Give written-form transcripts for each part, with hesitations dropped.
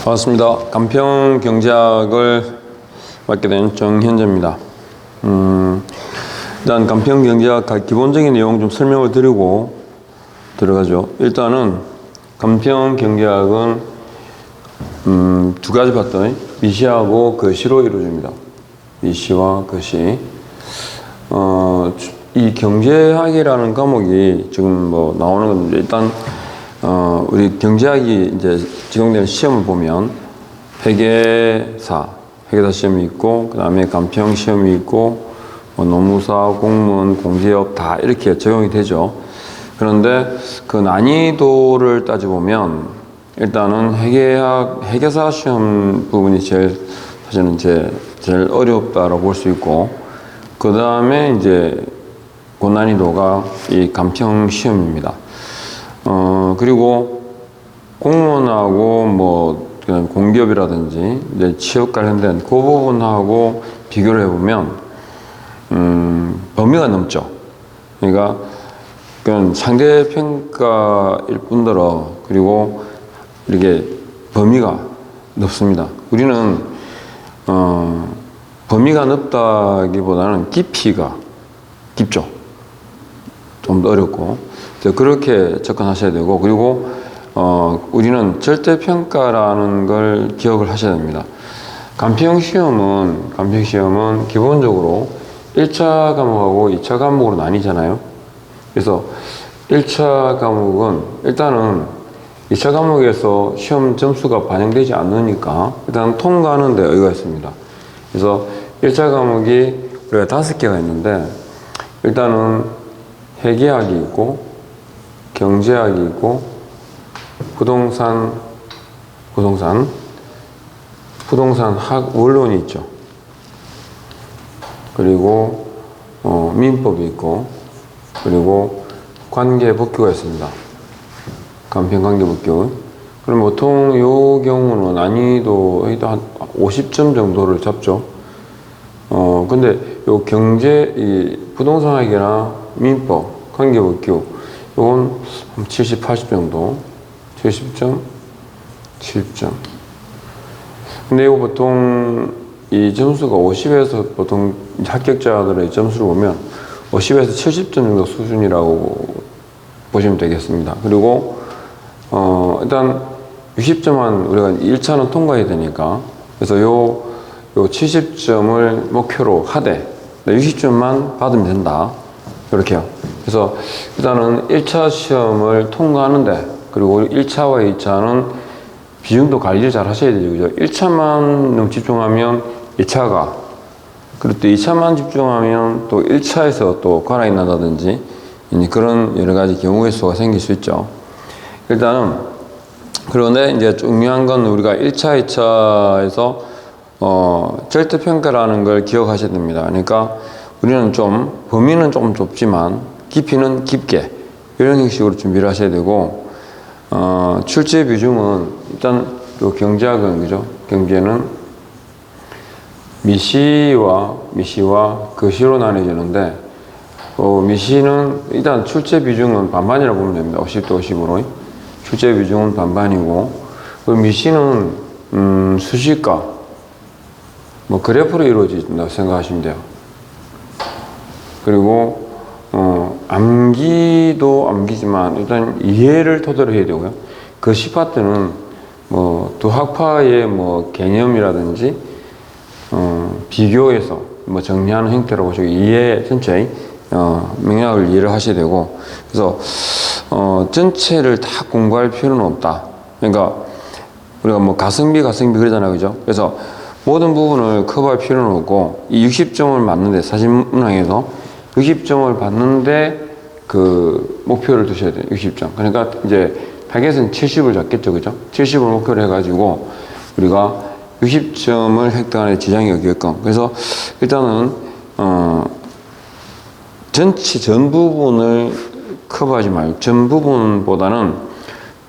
반갑습니다. 간평 경제학을 맡게 된 정현재입니다. 일단 간평 경제학 기본적인 내용 좀 설명을 드리고 들어가죠. 일단은 간평 경제학은 두 가지 파트, 미시하고 거시로 이루어집니다. 미시와 거시. 이 경제학이라는 과목이 지금 뭐 나오는 건데, 일단 우리 경제학이 이제 지정되는 시험을 보면 회계사 시험이 있고, 그 다음에 간평 시험이 있고, 뭐 노무사, 공무원, 공기업 다 이렇게 적용이 되죠. 그런데 그 난이도를 따져보면 일단은 회계사 시험 부분이 사실은 제일 어렵다라고 볼 수 있고, 그 다음에 이제 고난이도가 이 간평 시험입니다. 그리고 공무원하고 뭐 그냥 공기업이라든지 이제 취업 관련된 그 부분하고 비교를 해보면 범위가 넓죠. 그러니까 그냥 상대 평가일 뿐더러 그리고 이렇게 범위가 넓습니다. 우리는 범위가 넓다기보다는 깊이가 깊죠. 좀 더 어렵고 그렇게 접근하셔야 되고, 그리고 우리는 절대평가라는 걸 기억을 하셔야 됩니다. 간평 시험은 기본적으로 1차 과목하고 2차 과목으로 나뉘잖아요. 그래서 1차 과목은 일단은 2차 과목에서 시험 점수가 반영되지 않으니까 일단 통과하는 데 여유가 있습니다. 그래서 1차 과목이 우리가 5개가 있는데, 일단은 회계학이 있고, 경제학이 있고, 부동산 학 원론이 있죠. 그리고 민법이 있고, 그리고 관계법규가 있습니다. 간평관계법규. 그럼 보통 요 경우는 난이도 한 50점 정도를 잡죠. 근데 요 이 부동산학이나 민법, 관계법규, 요건 70, 80 정도. 70점, 70점. 근데 이거 보통 이 점수가 50에서 보통 합격자들의 점수를 보면 50에서 70점 정도 수준이라고 보시면 되겠습니다. 그리고 일단 60점만 우리가 1차는 통과해야 되니까, 그래서 요 70점을 목표로 하되 60점만 받으면 된다. 이렇게요. 그래서 일단은 1차 시험을 통과하는데, 그리고 1차와 2차는 비중도 관리를 잘 하셔야 되죠. 그죠? 1차만 너무 집중하면 2차가, 그리고 또 2차만 집중하면 또 1차에서 또 과락이 난다든지 그런 여러 가지 경우의 수가 생길 수 있죠. 일단은, 그런데 이제 중요한 건 우리가 1차, 2차에서 절대평가라는 걸 기억하셔야 됩니다. 그러니까 우리는 범위는 조금 좁지만 깊이는 깊게, 이런 형식으로 준비를 하셔야 되고, 출제 비중은 일단 또 경제학은, 그죠? 경제는 미시와 거시로 나뉘어지는데, 미시는 일단 출제 비중은 반반이라고 보면 됩니다. 50대 50으로. 출제 비중은 반반이고, 미시는 수식과 뭐 그래프로 이루어진다고 생각하시면 돼요. 그리고 암기도 암기지만 일단 이해를 토대로 해야 되고요. 거시 파트는 뭐 두 학파의 뭐 개념이라든지 비교해서 뭐 정리하는 형태로 보시고 이해 전체의 맥락을 이해를 하셔야 되고, 그래서 전체를 다 공부할 필요는 없다. 그러니까 우리가 뭐 가성비 그러잖아요, 그죠? 그래서 모든 부분을 커버할 필요는 없고, 이 60점을 맞는데, 사진문항에서 60점을 받는데 그 목표를 두셔야 돼요. 60점. 그러니까 이제 타겟은 70을 잡겠죠, 그죠? 70을 목표로 해가지고 우리가 60점을 획득하는 지장이 없게끔. 그래서 일단은 전 부분을 커버하지 말고, 전 부분보다는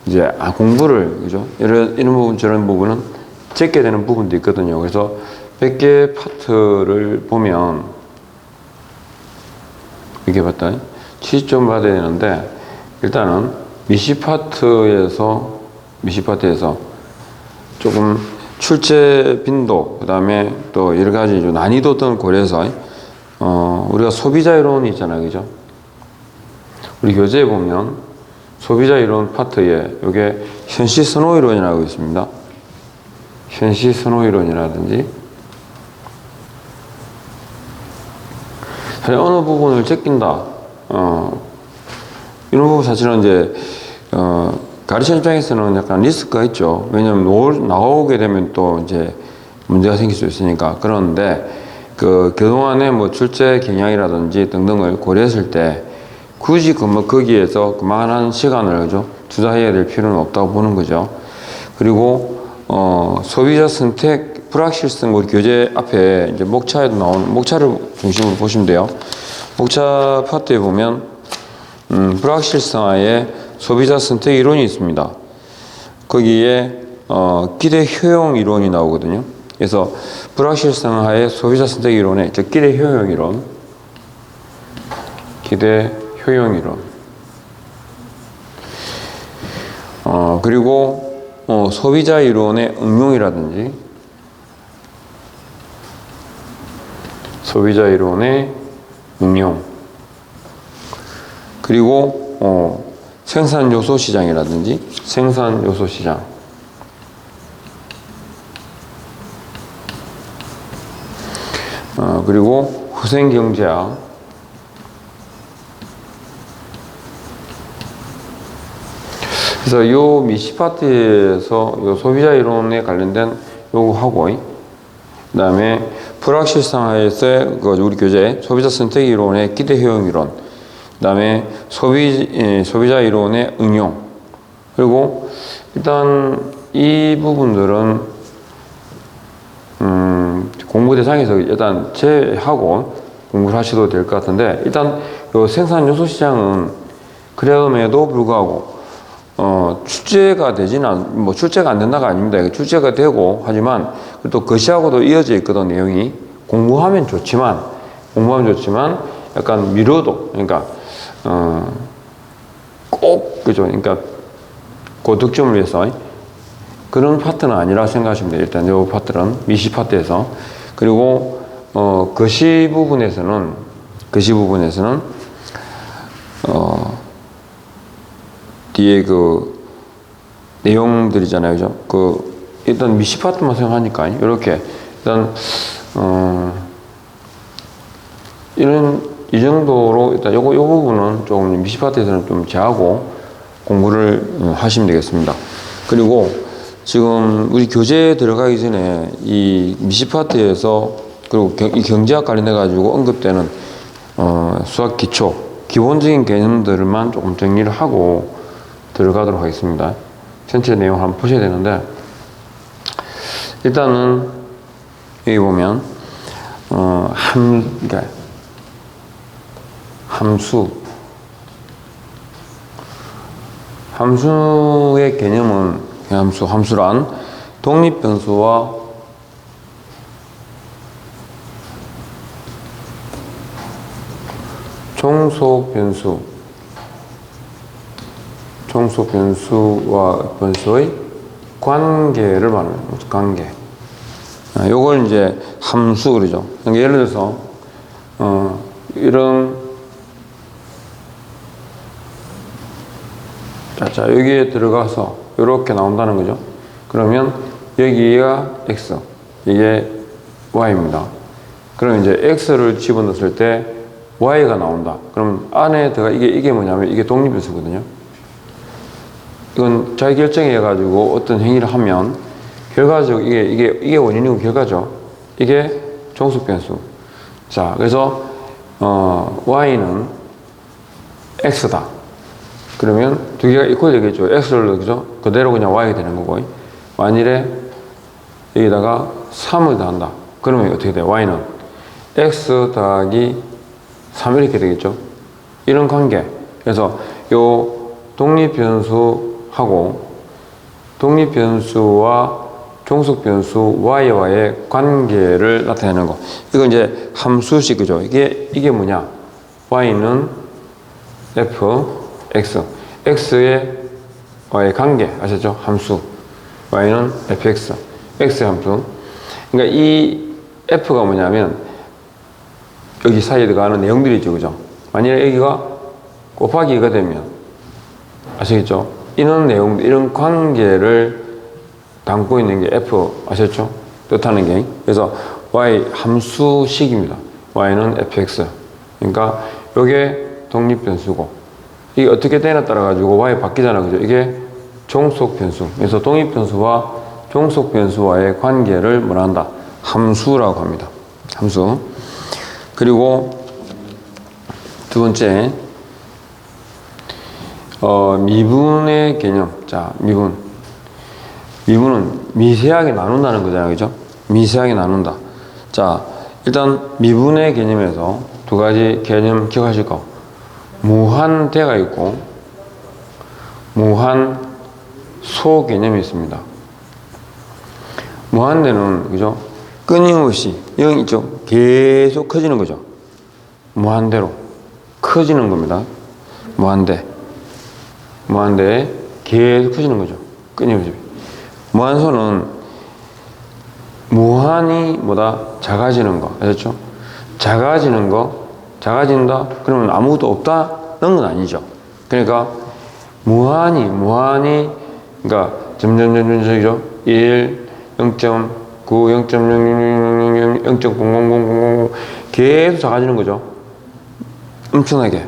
이제 공부를, 그죠? 이런 부분 저런 부분은 적게 되는 부분도 있거든요. 그래서 100개 파트를 보면 이렇게 봤다. 70점 받아야 되는데, 일단은 미시 파트에서 조금 출제 빈도, 그 다음에 또 여러 가지 난이도 등을 고려해서, 우리가 소비자 이론이 있잖아요. 그죠? 우리 교재에 보면 소비자 이론 파트에 이게 현시 선호 이론이라고 있습니다. 현시 선호 이론이라든지, 어느 부분을 제낀다. 이런 부분 사실은 이제, 가르치는 입장에서는 약간 리스크가 있죠. 왜냐면 나오게 되면 또 이제 문제가 생길 수 있으니까. 그런데 그동안의 뭐 출제 경향이라든지 등등을 고려했을 때 굳이 거기에서 그만한 시간을, 그죠? 투자해야 될 필요는 없다고 보는 거죠. 그리고, 소비자 선택 불확실성, 우리 교재 앞에 이제 목차에도 나오는, 목차를 중심으로 보시면 돼요. 목차 파트에 보면, 불확실성하에 소비자 선택 이론이 있습니다. 거기에 기대 효용 이론이 나오거든요. 그래서 불확실성하에 소비자 선택 이론에 기대 효용 이론, 기대 효용 이론, 그리고 소비자 이론의 응용이라든지, 소비자 이론의 응용, 그리고 생산 요소 시장이라든지, 생산 요소 시장, 그리고 후생 경제학, 그래서 요 미시 파트에서 요 소비자 이론에 관련된 요거 하고, 그 다음에 불확실성하에서의 우리 교재 소비자 선택 이론의 기대 효용 이론, 그 다음에 소비자 이론의 응용, 그리고 일단 이 부분들은 공부 대상에서 일단 제하고 공부를 하셔도 될 것 같은데, 일단 요 생산 요소 시장은 그럼에도 불구하고 출제가 출제가 안 된다가 아닙니다. 출제가 되고, 하지만 또 그시하고도 이어져 있거든. 내용이 공부하면 좋지만 약간 미뤄도, 그러니까 꼭, 그죠? 그러니까 그 득점을 위해서 그런 파트는 아니라 생각하시면 돼요. 일단 이 파트는 미시 파트에서. 그리고 거시 부분에서는 뒤에 내용들이잖아요. 그죠? 일단 미시 파트만 생각하니까 이렇게 일단 이 정도로 일단 요 부분은 조금 미시 파트에서는 좀 제하고 공부를 하시면 되겠습니다. 그리고 지금 우리 교재에 들어가기 전에 이 미시 파트에서, 그리고 이 경제학 관련해 가지고 언급되는 수학 기초 기본적인 개념들만 조금 정리를 하고 들어가도록 하겠습니다. 전체 내용 한번 보셔야 되는데, 일단은 여기 보면 그러니까 함수의 개념은, 함수란 독립변수와 종속변수와 변수의 관계를 말하는 거죠. 관계. 요걸 이제 함수 그러죠. 그러니까 예를 들어서 자, 여기에 들어가서 이렇게 나온다는 거죠. 그러면 여기가 x, 이게 y입니다. 그럼 이제 x를 집어넣었을 때 y가 나온다. 그럼 안에 이게 뭐냐면 이게 독립변수거든요. 이건 자기 결정해 가지고 어떤 행위를 하면 결과적으로 이게 원인이고 결과죠. 이게 종속변수. 자, 그래서 y는 x다. 그러면 두 개가 이퀄 되겠죠. x를 그죠? 그대로 그냥 y가 되는 거고, 만일에 여기다가 3을 더한다. 그러면 어떻게 돼요? y는 x 더하기 3 이렇게 되겠죠. 이런 관계. 그래서 요 독립변수와 종속변수 y와의 관계를 나타내는 거. 이건 이제 함수식, 그죠? 이게 뭐냐? y는 f, x. x의 관계, 아셨죠? 함수. y는 fx, x의 함수. 그러니까 이 f가 뭐냐면 여기 사이에 들어가는 내용들이죠, 그죠? 만약에 여기가 곱하기 2가 되면 아시겠죠? 이런 내용, 이런 관계를 담고 있는 게 f, 아셨죠? 뜻하는 게. 그래서 y 함수식입니다. y는 fx. 그러니까 이게 독립변수고, 이게 어떻게 되냐에 따라 가지고 y 바뀌잖아, 그죠? 이게 종속변수. 그래서 독립변수와 종속변수와의 관계를 뭐라 한다? 함수라고 합니다. 함수. 그리고 두 번째, 미분의 개념. 자, 미분. 미분은 미세하게 나눈다는 거잖아요, 그죠? 미세하게 나눈다. 자, 일단 미분의 개념에서 두 가지 개념 기억하실 거. 무한대가 있고 무한소 개념이 있습니다. 무한대는, 그죠? 끊임없이 0 있죠? 계속 커지는 거죠. 무한대로 커지는 겁니다. 무한대 계속 커지는 거죠. 끊임없이. 무한소는 무한히 뭐다? 작아지는 거. 아셨죠? 작아지는 거, 작아진다? 그러면 아무것도 없다는 건 아니죠. 그러니까 무한히, 그러니까 점점점점점이죠. 1, 0.9, 0.00000, 0.0000 계속 작아지는 거죠. 엄청나게.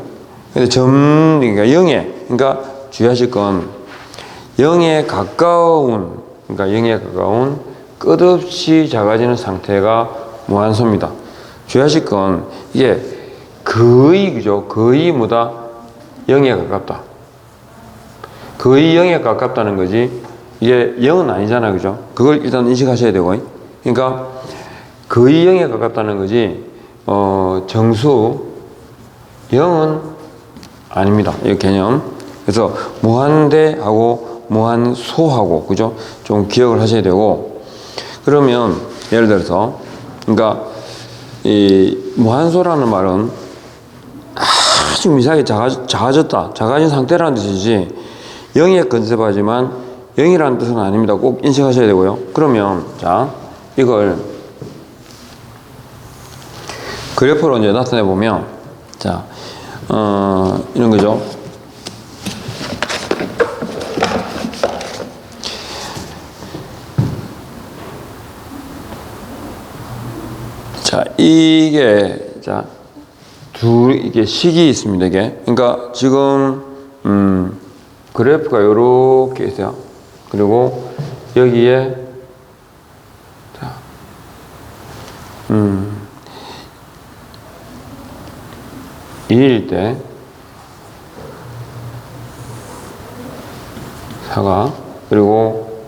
근데 그러니까 0에, 그러니까 주의하실 건 0에 가까운, 그러니까 0에 가까운 끝없이 작아지는 상태가 무한소입니다. 주의하실 건 이게 거의, 그죠? 거의 뭐다? 0에 가깝다. 거의 0에 가깝다는 거지 이게 0은 아니잖아, 그죠? 그걸 일단 인식하셔야 되고. 그러니까 거의 0에 가깝다는 거지 정수 0은 아닙니다. 이 개념. 그래서 무한대하고 무한소하고, 그죠? 좀 기억을 하셔야 되고. 그러면 예를 들어서, 그러니까 이 무한소라는 말은 아주 미세하게 작아졌다, 작아진 상태라는 뜻이지 0에 근접하지만 0이라는 뜻은 아닙니다. 꼭 인식하셔야 되고요. 그러면 자, 이걸 그래프로 이제 나타내 보면, 자, 이런 거죠. 자, 이게, 자, 이게 식이 있습니다, 이게. 그러니까 지금, 그래프가 요렇게 있어요. 그리고 여기에, 자, 2일 때, 사가, 그리고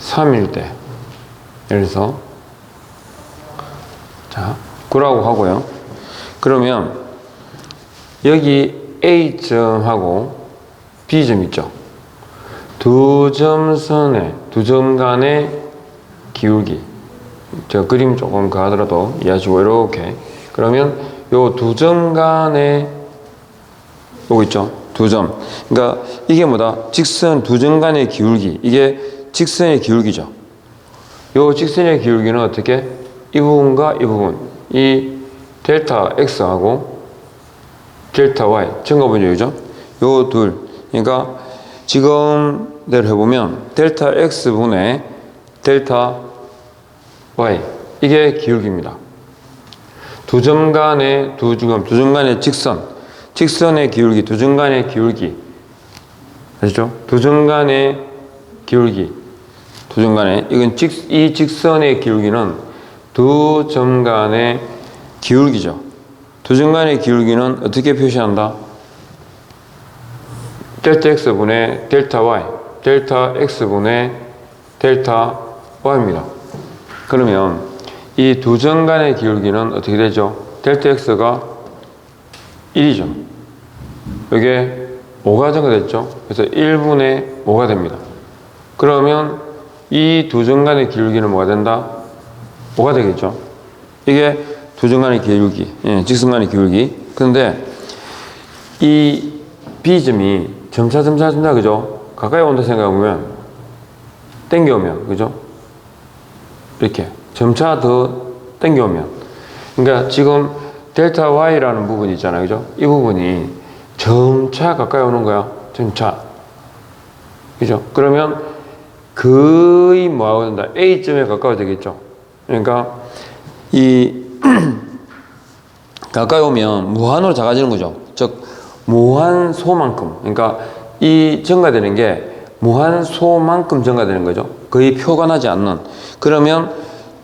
3일 때, 예를 들어서, 자, 9라고 하고요. 그러면 여기 A점하고 B점 있죠. 두 점선의, 두 점 간의 기울기. 제가 그림 조금 가더라도 이해하시고, 이렇게. 그러면 요 두 점 간의, 요거 있죠. 두 점. 그러니까 이게 뭐다? 직선 두 점 간의 기울기. 이게 직선의 기울기죠. 요 직선의 기울기는 어떻게? 이 부분과 이 부분, 이 델타 X하고 델타 Y, 증가분율이죠. 요 둘. 그러니까 지금대로 해보면 델타 X분의 델타 Y, 이게 기울기입니다. 두 점 간의 직선의 기울기, 두 점 간의 기울기. 아시죠? 두 점 간의 기울기. 두 점 간의, 이건 이 직선의 기울기는 두 점 간의 기울기죠. 두 점 간의 기울기는 어떻게 표시한다? 델타 X분의 델타 Y, 델타 X분의 델타 Y입니다. 그러면 이 두 점 간의 기울기는 어떻게 되죠? 델타 X가 1이죠. 이게 5가 증가됐죠. 그래서 1분의 5가 됩니다. 그러면 이 두 점 간의 기울기는 뭐가 된다? 5가 되겠죠. 이게 두 점 간의 기울기, 직선 간의 기울기. 그런데 이 B점이 점차, 그죠? 가까이 온다 생각하면 당겨오면, 그죠? 이렇게 점차 더 당겨오면, 그러니까 지금 델타 Y라는 부분이 있잖아요, 그죠? 이 부분이 점차 가까이 오는 거야, 점차, 그죠? 그러면 거의 뭐하고 된다? A점에 가까워 되겠죠? 그러니까 이 가까이 오면 무한으로 작아지는 거죠. 즉 무한소만큼, 그러니까 이 증가되는 게 무한소만큼 증가되는 거죠. 거의 표관하지 않는. 그러면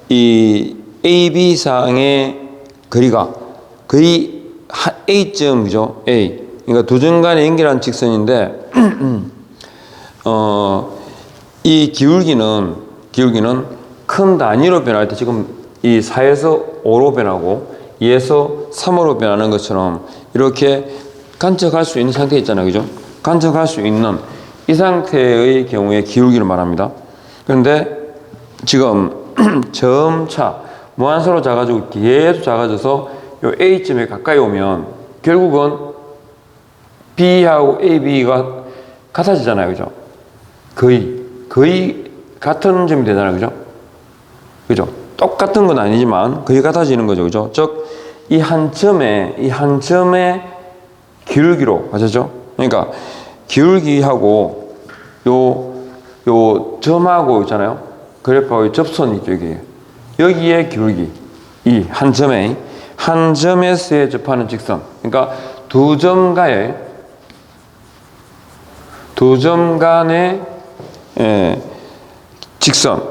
이 AB상의 거리가 거의 A점이죠. A. 그러니까 두 점 간에 연결한 직선인데 이 기울기는 큰 단위로 변할 때 지금 이 4에서 5로 변하고 2에서 3으로 변하는 것처럼 이렇게 관측할 수 있는 상태 있잖아요, 그죠? 관측할 수 있는 이 상태의 경우에 기울기를 말합니다. 그런데 지금 점차 무한소로 작아지고 계속 작아져서 요 A점에 가까이 오면 결국은 B하고 AB가 같아지잖아요, 그죠? 거의 같은 점이 되잖아요, 그죠? 똑같은 건 아니지만 거의 같아지는 거죠, 그죠? 즉 이 한 점의 기울기로, 아시죠? 그러니까 기울기하고 요 점하고 있잖아요. 그래프하고 접선이 있죠, 이게. 여기에 기울기, 이 한 점에서의 접하는 직선. 그러니까 두 점 간의 직선.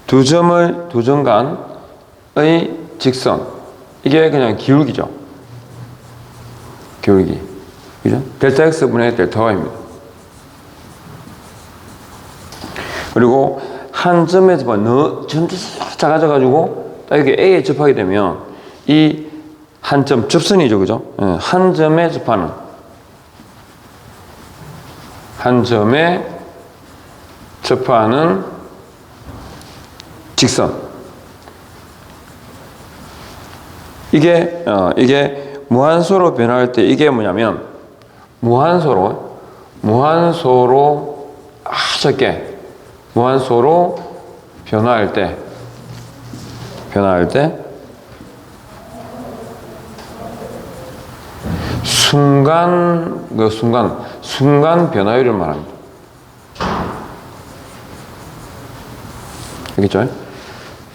두 점 간의 직선. 이게 그냥 기울기죠. 기울기. 그죠? 델타 X분의 델타 Y입니다. 그리고 한 점에서 점차 작아져가지고 딱 이렇게 A에 접하게 되면 이 한 점, 접선이죠, 그죠? 한 점에 접하는 직선. 이게 무한소로 변할 때 이게 뭐냐면 무한소로 작게 무한소로 변화할 때 순간 변화율을 말합니다. 알겠죠?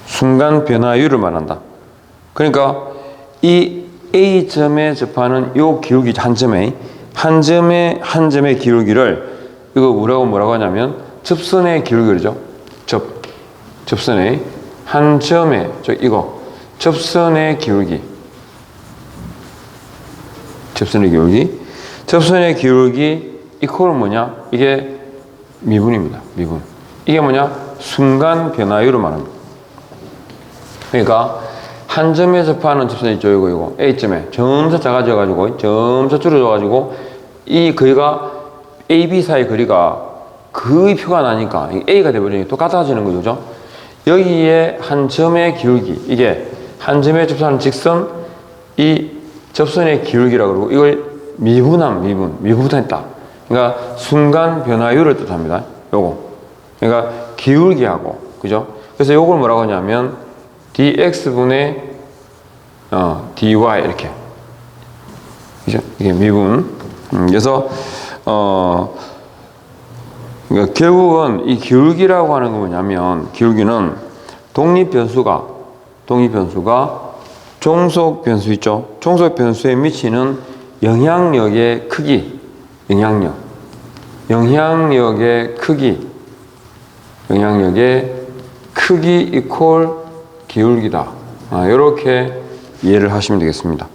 순간 변화율을 말한다. 그러니까 이 A점에 접하는 요 기울기 한 점의 기울기를 이거 뭐라고 하냐면 접선의 기울기죠. 접선의 한 점의 접선의 기울기. 접선의 기울기 이퀄은 뭐냐? 이게 미분입니다. 미분. 이게 뭐냐? 순간 변화율을 말합니다. 그러니까 한 점에 접하는 접선이 있죠, 이거 A점에 점차 작아져가지고 점차 줄어져가지고 이 거리가 AB 사이 거리가 거의 표가 나니까 A가 되버리니 똑같아지는 거죠. 여기에 한 점의 기울기, 이게 한 점에 접하는 직선, 이 접선의 기울기라고 그러고 이걸 미분했다. 그러니까 순간 변화율을 뜻합니다. 요거. 그러니까 기울기하고, 그죠? 그래서 요걸 뭐라고 하냐면 dx분의 dy 이렇게, 그죠? 이게 미분. 그래서 그러니까 결국은 이 기울기라고 하는 건 뭐냐면 기울기는 독립 변수가 종속 변수 있죠. 종속 변수에 미치는 영향력의 크기, 영향력의 크기 이퀄 기울기다. 이렇게 이해를 하시면 되겠습니다.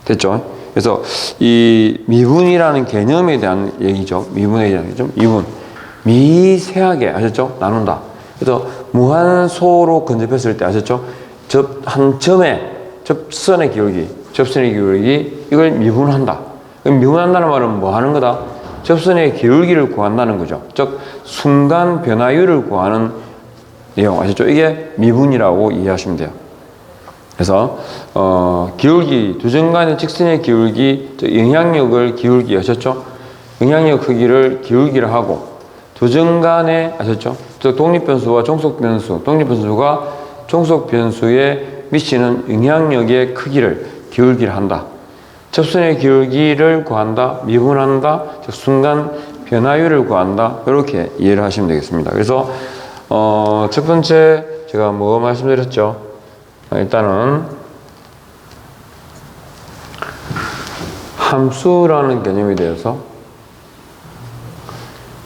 됐죠? 그래서 이 미분이라는 개념에 대한 얘기죠. 미분에 대한 얘기죠. 미세하게, 아셨죠? 나눈다. 그래서 무한소로 근접했을 때, 아셨죠? 한 점에 접선의 기울기, 이걸 미분한다. 미분한다는 말은 뭐 하는 거다? 접선의 기울기를 구한다는 거죠. 즉, 순간 변화율을 구하는 내용, 아셨죠? 이게 미분이라고 이해하시면 돼요. 그래서, 기울기, 두 점 간의 직선의 기울기, 영향력을 기울기, 아셨죠? 영향력 크기를 기울기를 하고, 두점 간의 아셨죠? 독립변수와 종속변수, 독립변수가 종속변수에 미치는 영향력의 크기를 기울기를 한다. 접선의 기울기를 구한다, 미분한다, 즉 순간 변화율을 구한다. 이렇게 이해를 하시면 되겠습니다. 그래서 첫 번째 제가 뭐 말씀드렸죠? 일단은 함수라는 개념에 대해서,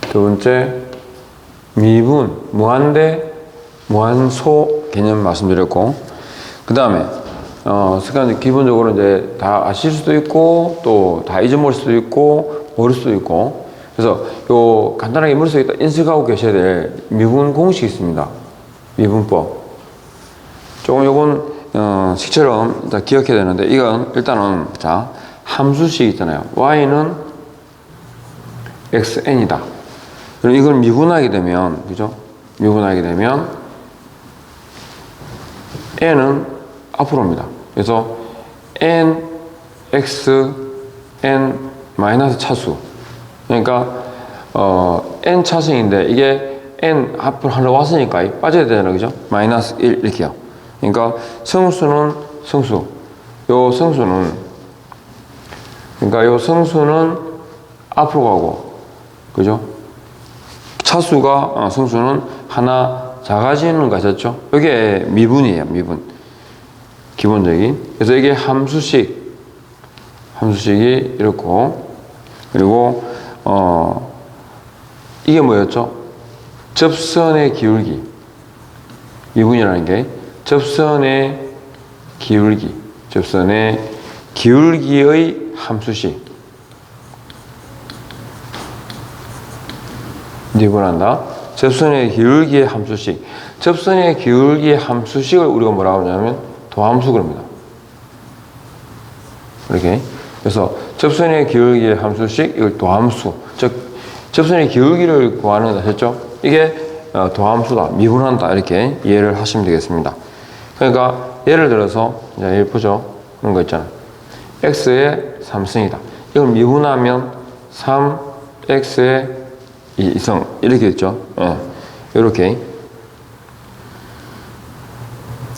두 번째 미분, 무한대, 무한소 개념 말씀드렸고, 그 다음에 기본적으로 이제 다 아실 수도 있고 또 다 잊어먹을 수도 있고 모를 수도 있고, 그래서 요 간단하게 머릿속에 딱 인식하고 계셔야 될 미분 공식이 있습니다. 미분법. 조금 요건 식처럼 일단 기억해야 되는데, 이건 일단은 자, 함수식 있잖아요. y는 xn이다. 그럼 이걸 미분하게 되면, 그죠? 미분하게 되면 n은 앞으로입니다. 그래서 n, x, n 마이너스 차수. 그러니까 n 차수인데 이게 n 앞으로 하나 왔으니까 빠져야 되잖아요, 그죠? 마이너스 1 이렇게요. 그러니까 성수는 성수. 요 성수는 앞으로 가고, 그죠? 차수가 성수는 하나 작아지는 거 아셨죠? 이게 미분이에요, 미분. 기본적인. 그래서 이게 함수식이 이렇고, 그리고 이게 뭐였죠? 접선의 기울기. 미분이라는 게 접선의 기울기의 함수식. 미분한다. 접선의 기울기의 함수식. 접선의 기울기의 함수식을 우리가 뭐라고 하냐면 도함수 그럽니다. 이렇게. 그래서 접선의 기울기의 함수식, 이걸 도함수. 즉, 접선의 기울기를 구하는 거 아셨죠? 이게 도함수다, 미분한다, 이렇게 이해를 하시면 되겠습니다. 그러니까 예를 들어서, 이제 여기 보죠. 그런 거 있잖아. x의 3승이다. 이걸 미분하면 3x의 2성. 이렇게 있죠. 예. 이렇게.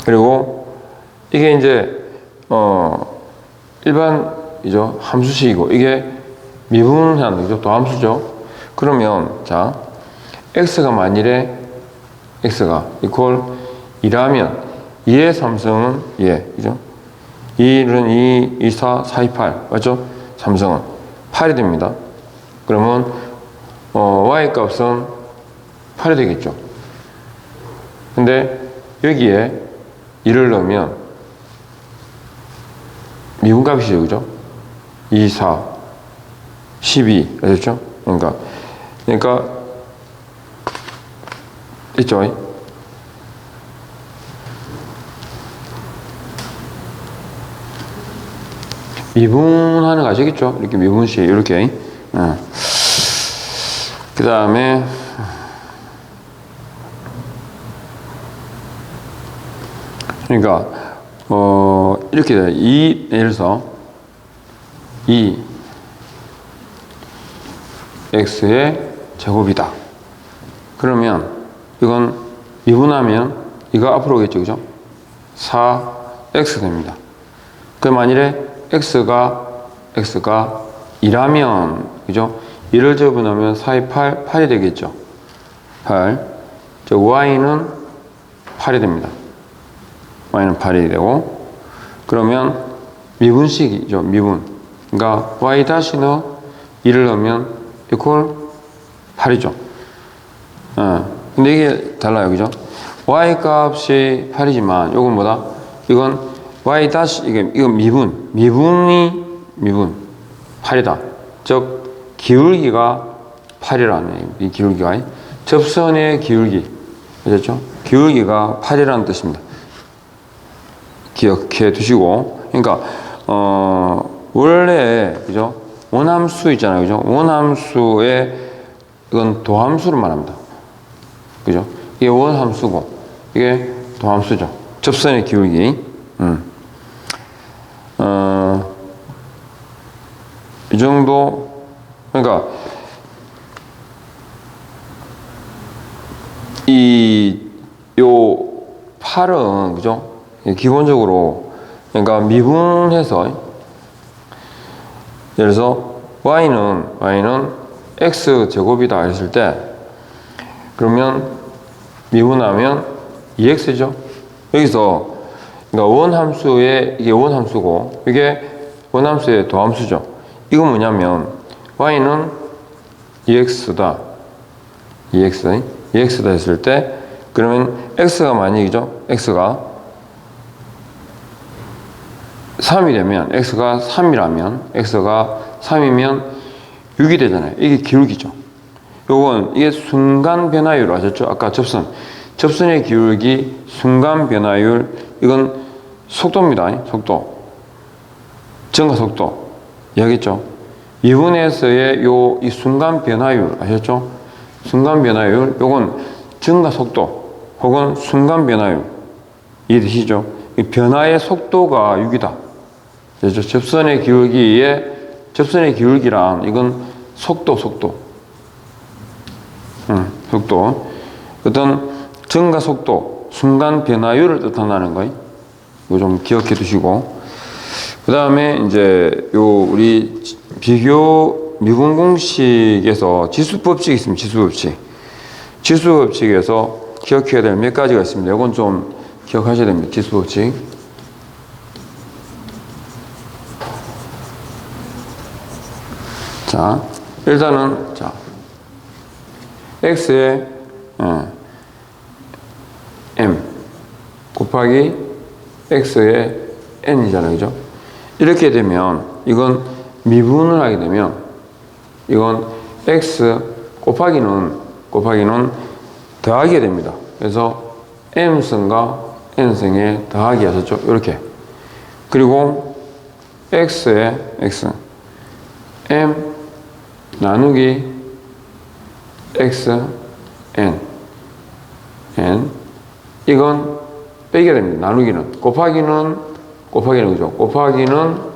그리고 이게 이제 일반이죠. 함수식이고, 이게 미분하는 거죠. 도함수죠. 그러면 자, x가 만일에 x가 이퀄 2라면 2의 3승은 2, 그죠? 2는 2, 2, 4, 4, 2, 8 맞죠? 3승은 8이 됩니다. 그러면 y 값은 8이 되겠죠. 근데 여기에 2를 넣으면 미분값이죠, 그죠? 2, 4, 12 아셨죠? 그러니까 있죠? 미분하는 거 아시겠죠? 이렇게 미분식 이렇게. 그 다음에 그러니까 이렇게 돼요. 예를 들어서 2x의 제곱이다. 그러면 이건 미분하면 이거 앞으로 오겠죠, 그죠? 4x 됩니다. 그 만일에 x가 2라면, 그죠? 2를 집어넣으면 4, 2, 8이 되겠죠. 8. 즉 y는 8이 됩니다. y는 8이 되고, 그러면 미분식이죠, 미분. 그러니까 y 다시는 2를 넣으면 이퀄 8이죠. 근데 이게 달라요, 그죠? y 값이 8이지만 이건 뭐다? 이건 y 다시 이건 미분 8이다. 즉 기울기가 8이라는 이 기울기가 접선의 기울기, 아셨죠? 기울기가 8이라는 뜻입니다. 기억해 두시고, 그러니까 원래 그죠? 원함수 있잖아요, 그죠? 원함수의 이건 도함수를 말합니다. 그죠? 이게 원함수고 이게 도함수죠. 접선의 기울기. 이 정도. 그러니까 요 8은, 그죠? 기본적으로, 그러니까 미분해서, 예를 들어서 y는 x 제곱이다 했을 때, 그러면 미분하면 2x죠. 여기서, 그러니까 원함수에, 이게 원함수고, 이게 원함수의 도함수죠. 이건 뭐냐면, y는 2x다. 2x다 했을 때, 그러면 x가 만약이죠. x가 3이 되면, x가 3이면 6이 되잖아요. 이게 기울기죠. 요건, 이게 순간 변화율 아셨죠? 아까 접선의 기울기, 순간 변화율, 이건 속도입니다. 속도. 증가 속도. 이해하겠죠? 미분에서의 이 순간 변화율 아셨죠? 순간 변화율, 요건 증가 속도 혹은 순간 변화율 이해되시죠? 이 변화의 속도가 6이다. 그렇죠? 접선의 기울기란 이건 속도. 어떤 증가 속도, 순간 변화율을 뜻한다는 거예요. 이거 좀 기억해 두시고. 그 다음에 이제 우리 비교 미분 공식에서 지수법칙이 있습니다. 지수법칙에서 기억해야 될 몇 가지가 있습니다. 이건 좀 기억하셔야 됩니다. 지수법칙. 자, 일단은 x의 m 곱하기 x의 n이잖아요. 그죠? 이렇게 되면 이건 미분을 하게 되면 이건 x 곱하기는 더하게 됩니다. 그래서 m승과 n승의 더하기 하셨죠? 이렇게. 그리고 x의 x m 나누기 x n 이건 빼게 됩니다. 나누기는 곱하기는 그죠? 곱하기는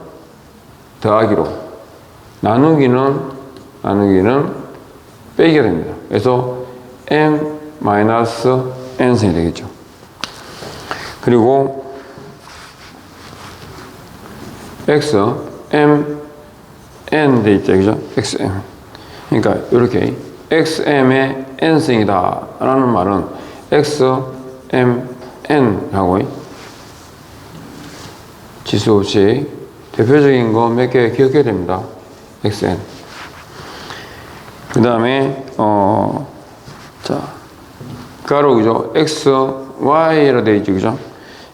더하기로 나누기는 빼게 됩니다. 그래서 m-n승이 되겠죠. 그리고 x m n 돼 있죠, 그죠? xm. 그러니까 이렇게 xm의 n승이다 라는 말은 xm n 하고 지수법칙 대표적인 거 몇 개 기억해야 됩니다. xn. 그 다음에 가로 그죠? x y로 되어 있죠, 그죠?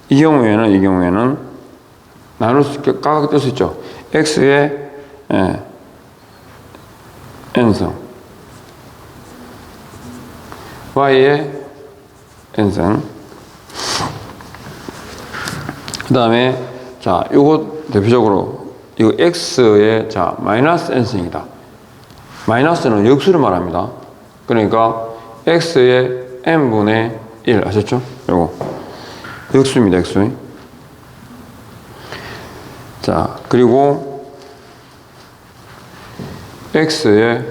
이 경우에는 나눌 수 있게 각각 뜰 수 있죠. x의 n승, y의 n승. 그 다음에 요거 대표적으로 이거 x의 마이너스 n승이다. 마이너스는 역수를 말합니다. 그러니까 x의 n분의 1 아셨죠? 요거 역수입니다. 역수. 그리고 x의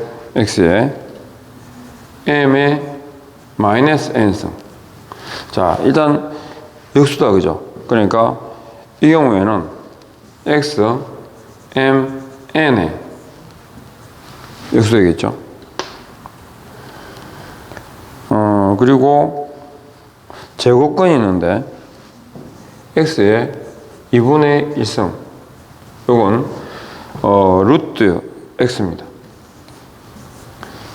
m의 마이너스 n승. 일단 역수다, 그죠? 그러니까 이 경우에는 x m n의 역수되겠죠. 그리고 제곱근이 있는데 x의 2분의 1승, 요건 루트 x입니다.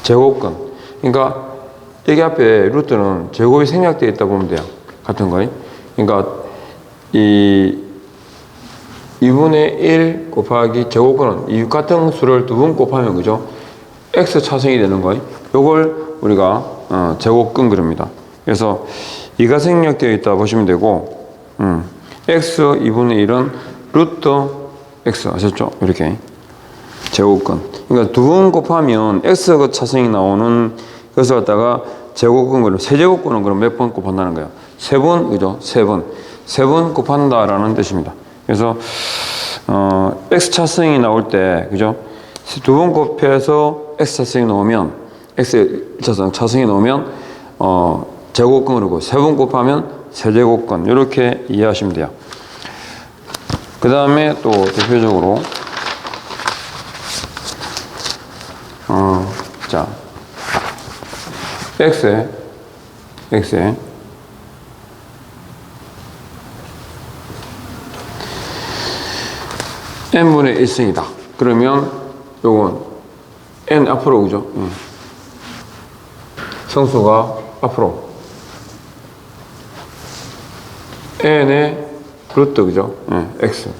제곱근. 그러니까 여기 앞에 루트는 제곱이 생략되어 있다 보면 돼요. 같은 거예요. 그러니까 이 2분의 1 곱하기 제곱근은 이 같은 수를 두 번 곱하면 그죠? x 차승이 되는 거예요. 요걸 우리가 제곱근 그럽니다. 그래서 이가 생략되어 있다 보시면 되고, x 2분의 1은 루트 x 아셨죠? 이렇게 제곱근. 그러니까 두 번 곱하면 x가 차승이 나오는 것을 갖다가 제곱근 그럼 세제곱근은 그럼 몇 번 곱한다는 거예요? 세 번, 그죠? 세 번 곱한다라는 뜻입니다. 그래서 x 차승이 나올 때, 그죠? 두 번 곱해서 x 차승이 나오면 x 차승이 나오면 제곱근 그리고 세 번 곱하면 세제곱근 이렇게 이해하시면 돼요. 그 다음에 또 대표적으로 자 x에 n분의 1승이다. 그러면 요건 n 앞으로 오죠. 성수가 앞으로 n의 루트 그죠? x.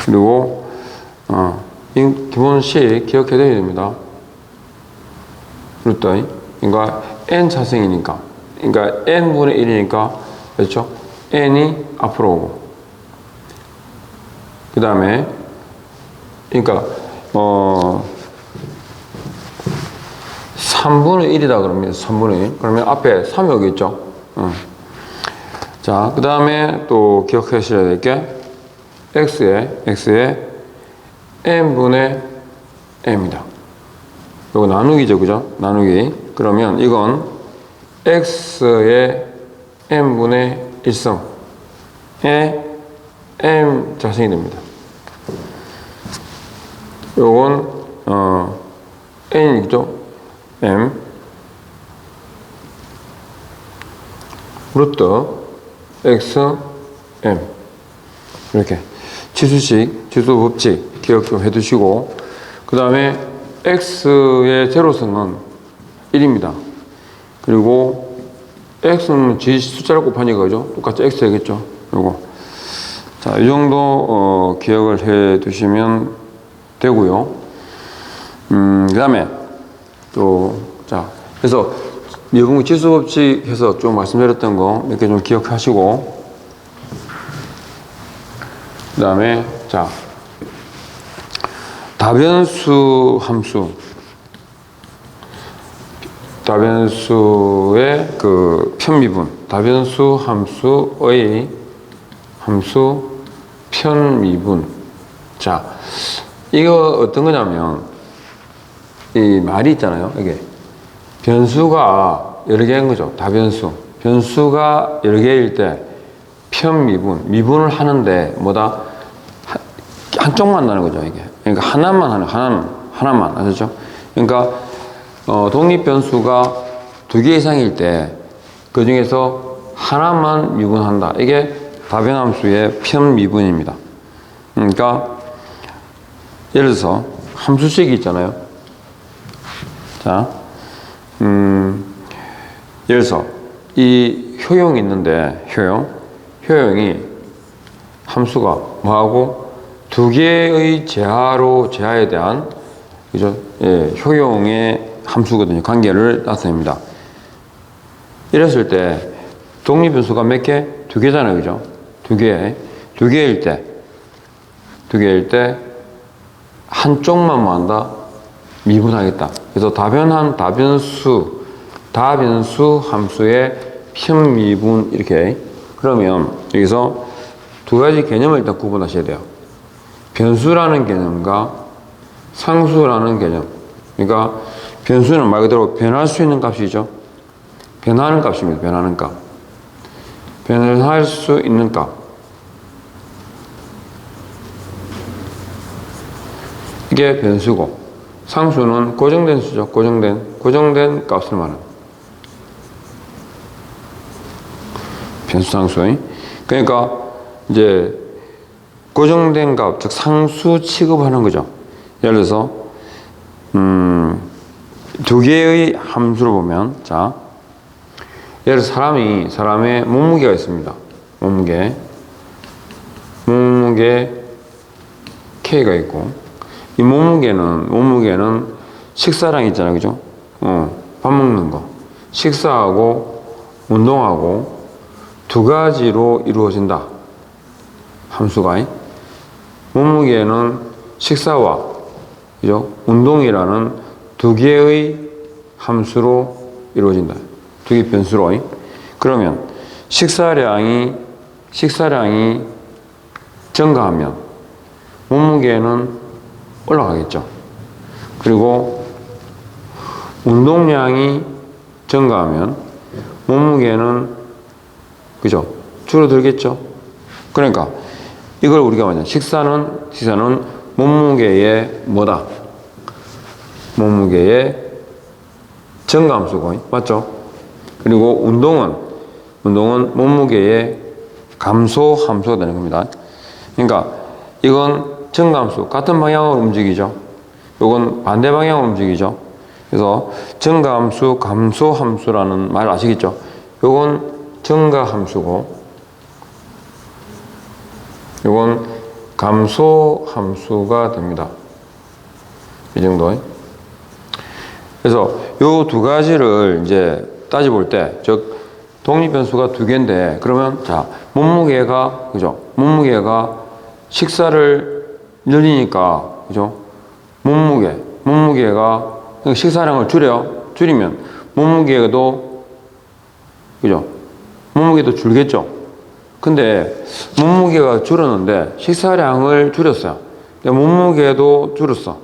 그리고 기본식 기억해야 됩니다. 루트 그러니까 n 차승이니까 그러니까 n분의 1이니까 그렇죠? n이 앞으로 오고 그 다음에 그러니까 3분의 1이다 그러면 3분의 1 그러면 앞에 3이 오겠죠. 자, 그 다음에 또 기억하셔야 될 게 x에 n분의 m이다. 이거 나누기죠, 그죠? 나누기. 그러면 이건 x의 n분의 1승에 m 자승이 됩니다. 요건 n이죠. m 루트 x m 이렇게 치수식, 치수 법칙 기억 좀 해두시고 그 다음에 x의 제로승은 1입니다. 그리고 x는 g 숫자를 곱하니까 그죠? 똑같이 x 되겠죠. 요거 자, 이 정도 기억을 해 두시면 되고요. 그 다음에 또 자, 그래서 미분 치수 법칙 해서 좀 말씀드렸던 거 몇 개 좀 기억하시고 그 다음에 자 다변수 함수 다변수의 그 편미분 다변수 함수의 함수 편미분 자 이거 어떤 거냐면 이 말이 있잖아요. 이게 변수가 여러 개인 거죠. 다변수 변수가 여러 개일 때 편미분 미분을 하는데 뭐다 한쪽만 나는 거죠. 이게 그러니까 하나만 하는 하나만 아시죠? 그러니까 독립 변수가 두 개 이상일 때 그 중에서 하나만 미분한다. 이게 다변함수의 편미분입니다. 그러니까 예를 들어서 함수식이 있잖아요. 자, 예를 들어서 이 효용이 있는데 효용이 함수가 뭐하고 두 개의 제하에 대한 그죠? 예, 효용의 함수거든요. 관계를 나타냅니다. 이랬을 때 독립변수가 몇 개? 두 개잖아요, 그죠? 두 개일 때 한쪽만 뭐 한다? 미분하겠다. 그래서 다변수 함수의 편미분 이렇게 그러면 여기서 두 가지 개념을 일단 구분하셔야 돼요. 변수라는 개념과 상수라는 개념. 그러니까 변수는 말 그대로 변할 수 있는 값이죠. 변하는 값입니다. 변하는 값. 변할 수 있는 값. 이게 변수고 상수는 고정된 수죠. 고정된 값을 말하는 변수 상수. 그러니까 이제 고정된 값, 즉 상수 취급하는 거죠. 예를 들어서 두 개의 함수를 보면 자 예를 들어 사람의 몸무게가 있습니다. 몸무게 K가 있고 이 몸무게는 식사량 있잖아요, 그죠? 밥 먹는 거 식사하고 운동하고 두 가지로 이루어진다. 함수가 몸무게는 식사와 그죠? 운동이라는 두 개의 함수로 이루어진다. 두 개 변수로. 그러면 식사량이 증가하면 몸무게는 올라가겠죠. 그리고 운동량이 증가하면 몸무게는 그죠? 줄어들겠죠? 그러니까 이걸 우리가 뭐냐? 식사는 몸무게의 뭐다? 몸무게의 증가함수고 맞죠? 그리고 운동은 몸무게의 감소함수가 되는 겁니다. 그러니까 이건 증가함수 같은 방향으로 움직이죠. 이건 반대 방향으로 움직이죠. 그래서 증가함수, 감소함수라는 말 아시겠죠? 이건 증가함수고 이건 감소함수가 됩니다. 이 정도. 그래서 요 두 가지를 이제 따져볼 때, 즉 독립변수가 두 개인데, 그러면 자 몸무게가 그죠? 몸무게가 식사를 늘리니까 그죠? 몸무게가 식사량을 줄이면 몸무게도 그죠? 몸무게도 줄겠죠. 근데 몸무게가 줄었는데 식사량을 줄였어요. 근데 몸무게도 줄었어.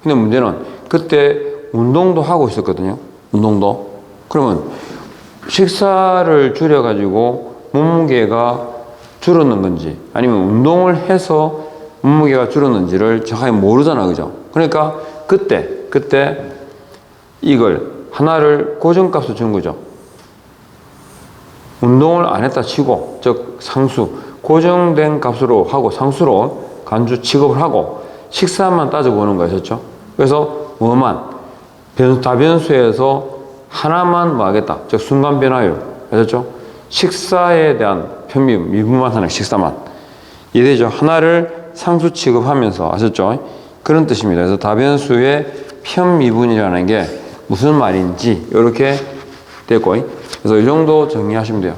근데 문제는 그때 운동도 하고 있었거든요. 운동도. 그러면 식사를 줄여가지고 몸무게가 줄었는 건지 아니면 운동을 해서 몸무게가 줄었는지를 정확히 모르잖아. 그죠? 그러니까 그때 이걸 하나를 고정값으로 준 거죠. 운동을 안 했다 치고, 즉 상수, 고정된 값으로 하고 상수로 간주 취급을 하고 식사만 따져보는 거였었죠. 그래서 다변수에서 하나만 뭐 하겠다, 즉 순간 변화율, 아셨죠? 식사에 대한 편미분, 미분만 하는 식사만 이해되죠? 하나를 상수 취급하면서, 아셨죠? 그런 뜻입니다. 그래서 다변수의 편미분이라는 게 무슨 말인지 이렇게 됐고, 그래서 이 정도 정리하시면 돼요.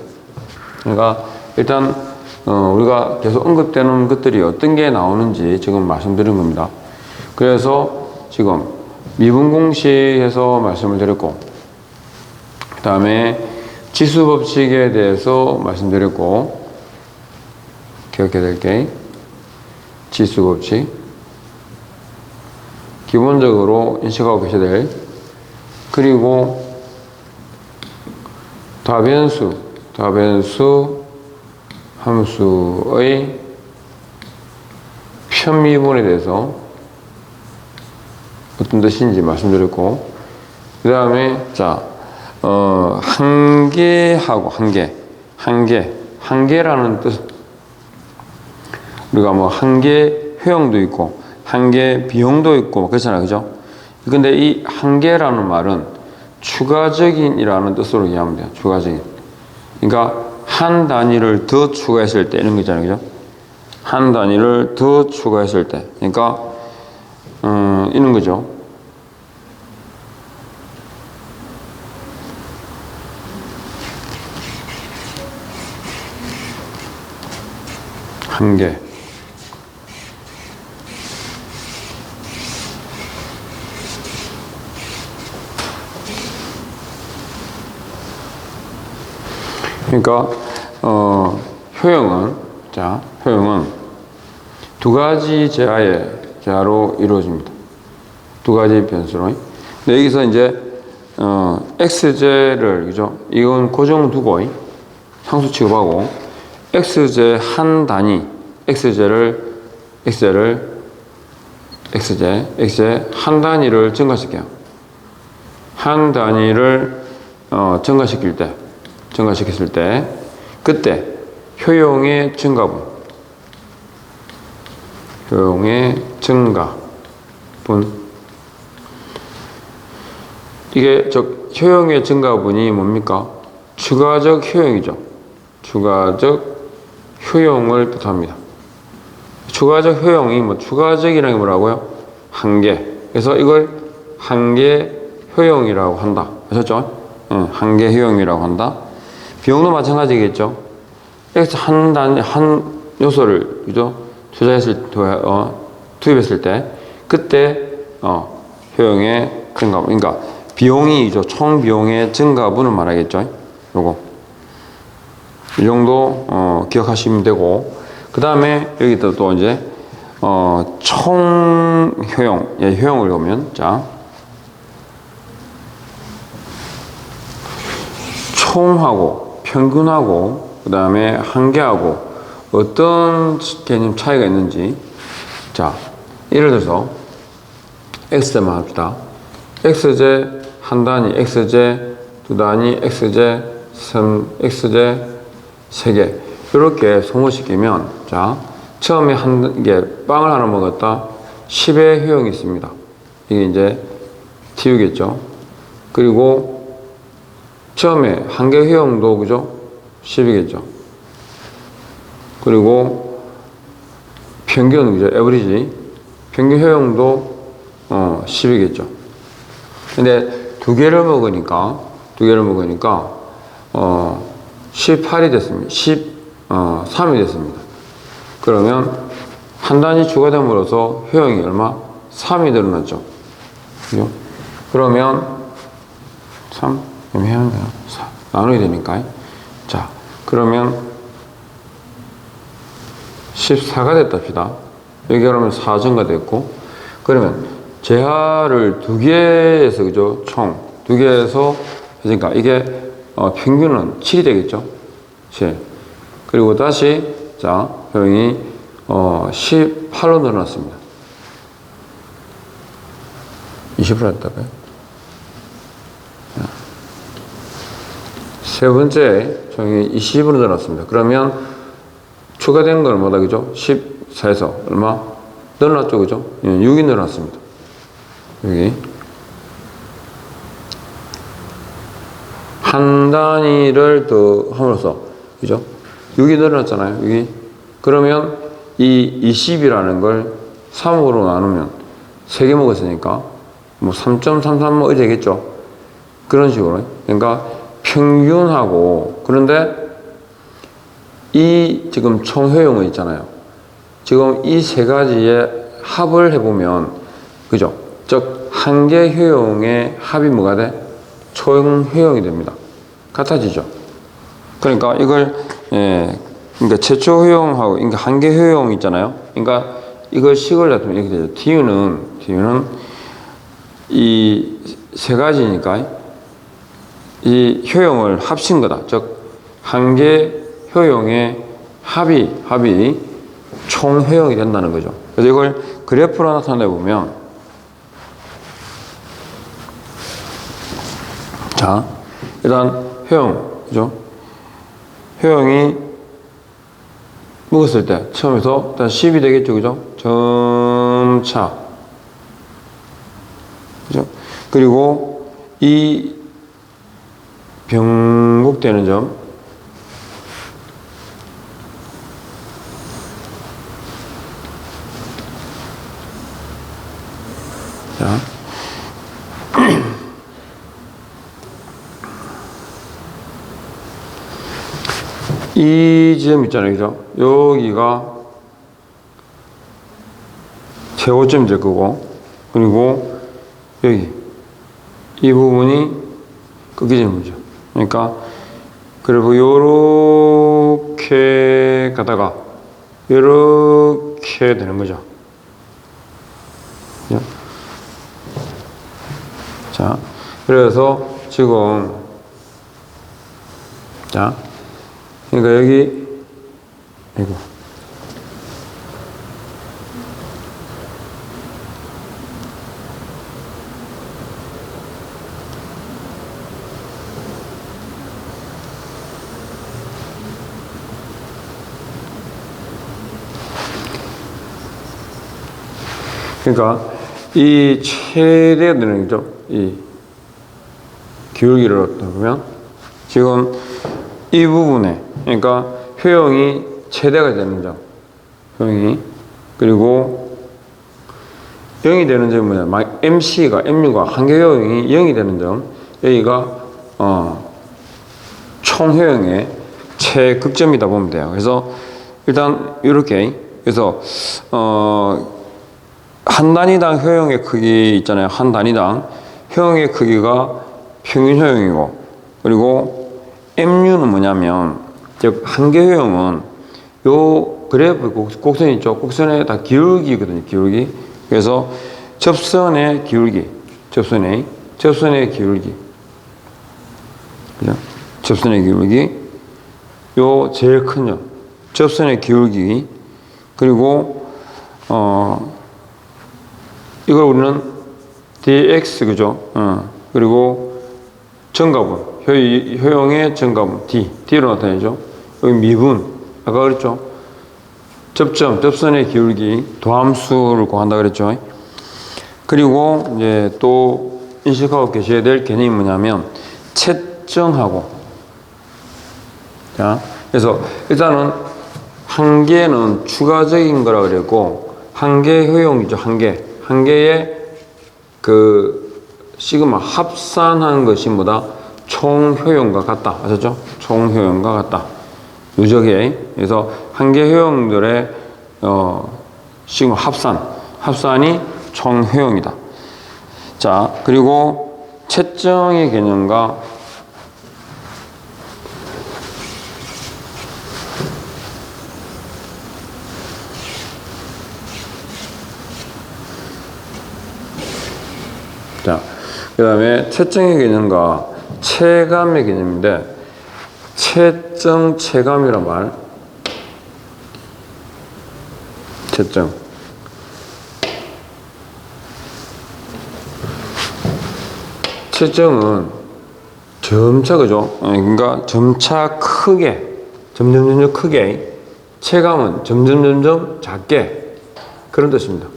그러니까 일단 우리가 계속 언급되는 것들이 어떤 게 나오는지 지금 말씀드린 겁니다. 그래서 지금 미분 공식에서 말씀을 드렸고, 그 다음에 지수 법칙에 대해서 말씀드렸고, 기억해야 될 게 지수 법칙, 기본적으로 인식하고 계셔야 될, 그리고 다변수 함수의 편미분에 대해서 어떤 뜻인지 말씀드렸고, 그 다음에 자 한계라는 뜻, 우리가 뭐 한계 효용도 있고 한계 비용도 있고 그렇잖아요, 그죠? 근데 이 한계라는 말은 추가적인이라는 뜻으로 이해하면 돼요. 추가적인. 그러니까 한 단위를 더 추가했을 때 이런 거 있잖아요, 그죠? 한 단위를 더 추가했을 때, 그러니까 이런 거죠. 한계. 그러니까 효용은 두 가지 제하로 이루어집니다. 두 가지 변수로. 근데 여기서 이제 x제를, 그죠? 이건 고정 두고 상수 취급하고 x제 한 단위, x제 한 단위를 증가시켜요. 한 단위를 증가시켰을 때 그때 효용의 증가분, 이게 즉 효용의 증가분이 뭡니까? 추가적 효용이죠. 추가적 효용을 뜻합니다. 추가적 효용이 추가적이라는 게 뭐라고요? 한계. 그래서 이걸 한계 효용이라고 한다. 아셨죠? 한계 효용이라고 한다. 비용도 마찬가지겠죠. X 한 요소를, 그죠? 투입했을 때 그때 효용의 증가분, 그러니까 비용이죠. 총 비용의 증가분을 말하겠죠. 요거 이 정도 기억하시면 되고, 그 다음에 여기 또 이제 총 효용, 효용을 보면 자 총하고 평균하고 그 다음에 한계하고 어떤 개념 차이가 있는지. 자, 예를 들어서 x제만 합시다. x제 한 단위, x제 두 단위, x제 3x제 3개 이렇게 소모시키면, 자, 처음에 한 개 빵을 하나 먹었다 10의 효용이 있습니다. 이게 이제 TU겠죠. 그리고 처음에 한 개 효용도 그죠? 10이겠죠. 그리고 평균, 그죠? 에버리지. 평균 효용도 10이겠죠. 근데 두 개를 먹으니까 18이 됐습니다. 13이 됐습니다. 그러면 한 단위 추가됨으로써 효용이 얼마? 3이 늘어났죠. 그죠? 그러면 3, 해야 돼요. 4. 나누게 되니까. 자, 그러면 14가 됐답시다. 여기 그러면 4증가 됐고, 그러면 제하를 두 개에서, 그죠? 총 두 개에서, 그러니까 이게 평균은 7이 되겠죠? 7. 그리고 다시, 자, 효용이 18로 늘어났습니다. 20% 했다고요? 세 번째 효용이 20으로 늘어났습니다. 그러면 추가된 건 얼마다, 그죠? 14에서 얼마? 늘어났죠, 그죠? 6이 늘어났습니다. 여기. 한 단위를 더 함으로써, 그죠? 6이 늘어났잖아요, 6이. 그러면 이 20이라는 걸 3으로 나누면 3개 먹었으니까 뭐 3.33 뭐 되겠죠? 그런 식으로. 그러니까 평균하고, 그런데 이 지금 총 효용은 있잖아요. 지금 이 세 가지의 합을 해보면, 그죠? 즉, 한 개 효용의 합이 뭐가 돼? 총 효용이 됩니다. 같아지죠? 그러니까 이걸, 그러니까 최초 효용하고, 그러니까 한 개 효용 있잖아요. 그러니까 이걸 식을 잡으면 이렇게 되죠. TU는 이 세 가지니까 이 효용을 합친 거다. 즉, 한 개 효용의 합이 총 효용이 된다는 거죠. 그래서 이걸 그래프로 나타내 보면, 자, 일단 효용, 그죠? 효용이 먹었을 때 처음에서 일단 10이 되겠죠, 그죠? 점차, 그죠? 그리고 이 병목되는 점, 자, 이 지점 있잖아요, 그죠? 여기가 최고점이 될 거고, 그리고 여기 이 부분이 끝기점이죠. 그러니까 그리고 요렇게 가다가 요렇게 되는 거죠. 그죠? 자, 그래서 지금, 자, 그러니까 여기, 이거. 그러니까 이 최대가 되는 거죠. 이 기울기를 보면 지금 이 부분에, 그러니까 효용이 최대가 되는 점, 효용이. 그리고 0이 되는 점은 뭐냐? MU가 한계 효용이 0이 되는 점, 여기가 총 효용의 최극점이다 보면 돼요. 그래서 일단 이렇게, 그래서 한 단위당 효용의 크기 있잖아요. 한 단위당 효용의 크기가 평균 효용이고, 그리고 MU는 뭐냐면, 즉 한계 효용은 요 그래프 곡선 있죠. 곡선에 다 기울기거든요. 기울기. 그래서 접선의 기울기, 접선의 기울기, 그죠? 접선의 기울기. 요 제일 큰 점. 접선의 기울기. 그리고 이걸 우리는 dx 그죠? 그리고 정가분. 효용의 정가분 D로 나타내죠. 여기 미분. 아까 그랬죠? 접선의 기울기 도함수를 구한다 그랬죠. 그리고 이제 또 인식하고 계셔야 될 개념이 뭐냐면 채정하고. 자, 그래서 일단은 한계는 추가적인 거라 그랬고 한계 효용이죠. 한계의 그 시그마 합산한 것이 뭐다? 총 효용과 같다. 아셨죠? 총 효용과 같다. 누적의. 그래서 한계 효용들의 시그마 합산이 총 효용이다. 자, 그리고 채정의 개념과 자, 그 다음에 채정의 개념과 체감의 개념인데, 채정, 체감이란 말. 채정. 채정은 점차, 그죠? 그러니까 점차 크게, 점점 크게, 체감은 점점 작게, 그런 뜻입니다.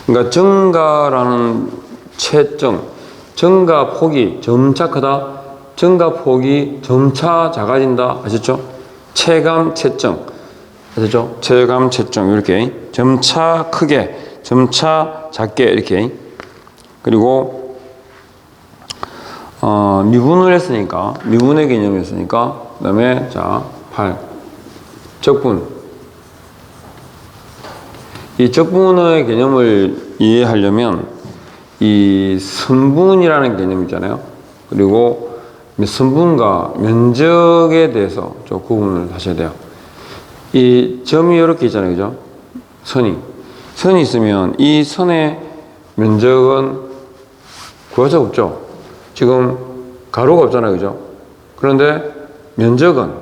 그러니까 증가라는 채정, 증가 폭이 점차 크다, 증가 폭이 점차 작아진다. 아셨죠? 체감, 채정. 아셨죠? 체감, 채정. 이렇게. 점차 크게, 점차 작게, 이렇게. 그리고 미분을 했으니까, 미분의 개념이었으니까, 그 다음에, 자, 8. 적분. 이 적분의 개념을 이해하려면, 이 선분이라는 개념 있잖아요. 그리고 선분과 면적에 대해서 좀 구분을 하셔야 돼요. 이 점이 이렇게 있잖아요. 그죠? 선이 있으면 이 선의 면적은 구할 수 없죠. 지금 가로가 없잖아요. 그죠? 그런데 면적은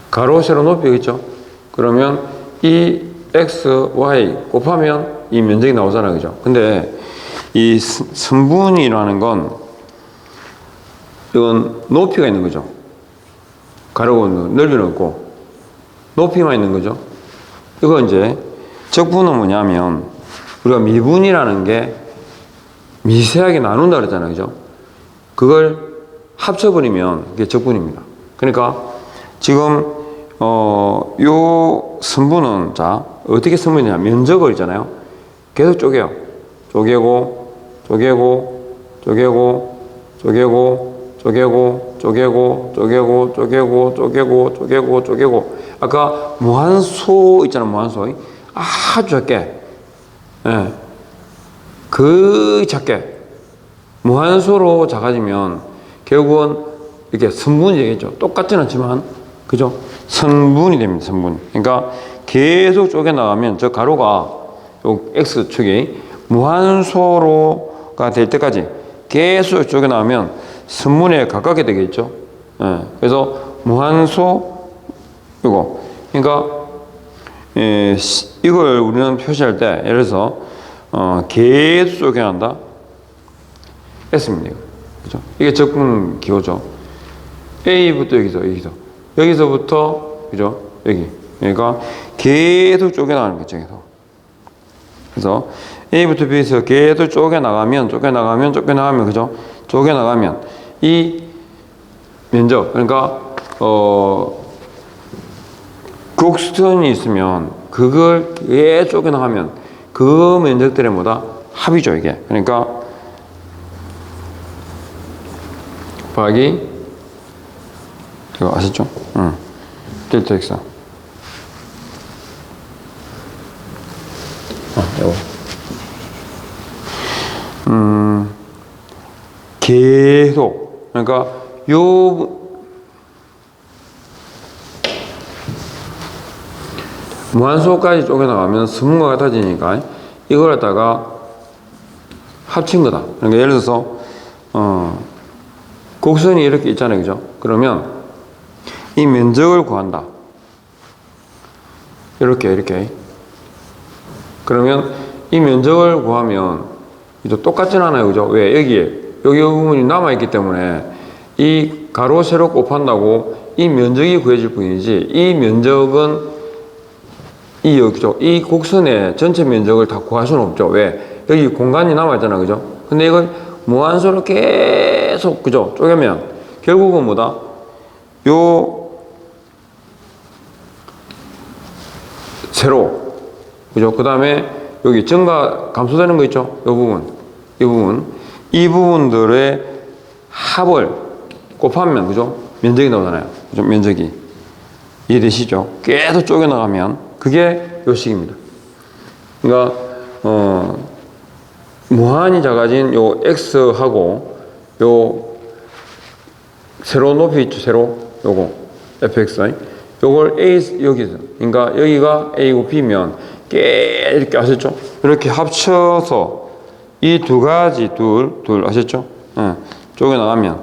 가로, 세로, 높이가 있죠? 그러면 이 x, y 곱하면 이 면적이 나오잖아요. 그죠? 근데 이 선분이라는 건 이건 높이가 있는 거죠. 가로가 있는, 넓이는 없고 높이만 있는 거죠. 이거 이제 적분은 뭐냐면 우리가 미분이라는 게 미세하게 나눈다 그랬잖아요. 그죠? 그걸 합쳐버리면 그게 적분입니다. 그러니까 지금 요 선분은 자 어떻게 선분이냐 면적을 있잖아요. 계속 쪼개요. 쪼개고 아까 무한소 있잖아요. 무한소 아주 작게, 예, 거의 작게 무한소로 작아지면 결국은 이렇게 선분이 되겠죠. 똑같진 않지만 그죠? 선분이 됩니다. 선분. 그러니까 계속 쪼개나가면 저 가로가 요 X축이 무한소로가 될 때까지 계속 쪼개나가면 선분에 가깝게 되겠죠. 예. 그래서 무한소 이거. 그러니까 이걸 우리는 표시할 때 예를 들어서 계속 쪼개난다. S입니다. 그죠? 이게 적분 기호죠. A부터 여기서부터 그죠? 여기. 그러니까 계속 쪼개나가는 거죠. 그래서 A부터 B에서 계속 쪼개나가면 그죠? 쪼개나가면 이 면적 그러니까 곡선이 있으면 그걸 계속 쪼개나가면 그 면적들의 뭐다? 합이죠. 이게. 그러니까 곱하기 이거 아시죠? 델타 X. 이거. 계속. 그러니까 요 무한소까지 쪼개나가면 선분과 같아지니까 이걸 갖다가 합친 거다. 그러니까 예를 들어서 곡선이 이렇게 있잖아요. 그죠? 그러면 이 면적을 구한다. 이렇게. 그러면 이 면적을 구하면 또 똑같진 않아요. 그죠? 왜? 여기 부분이 남아있기 때문에 이 가로, 세로 곱한다고 이 면적이 구해질 뿐이지, 이 면적은 이 곡선의 전체 면적을 다 구할 수는 없죠. 왜? 여기 공간이 남아있잖아. 그죠? 근데 이걸 무한수로 계속, 그죠? 쪼개면 결국은 뭐다? 세로. 그죠? 그 다음에 여기 증가, 감소되는 거 있죠? 이 부분들의 합을 곱하면, 그죠? 면적이 나오잖아요. 그죠? 면적이. 이해되시죠? 계속 쪼개나가면 그게 요 식입니다. 그러니까 무한히 작아진 요 x하고 요 세로 높이 있죠. 세로 요거 fx 요걸 a 여기서, 그러니까 여기가 a고 b면 이렇게 아셨죠? 이렇게 합쳐서 이 두 가지 둘 아셨죠? 쪼개나가면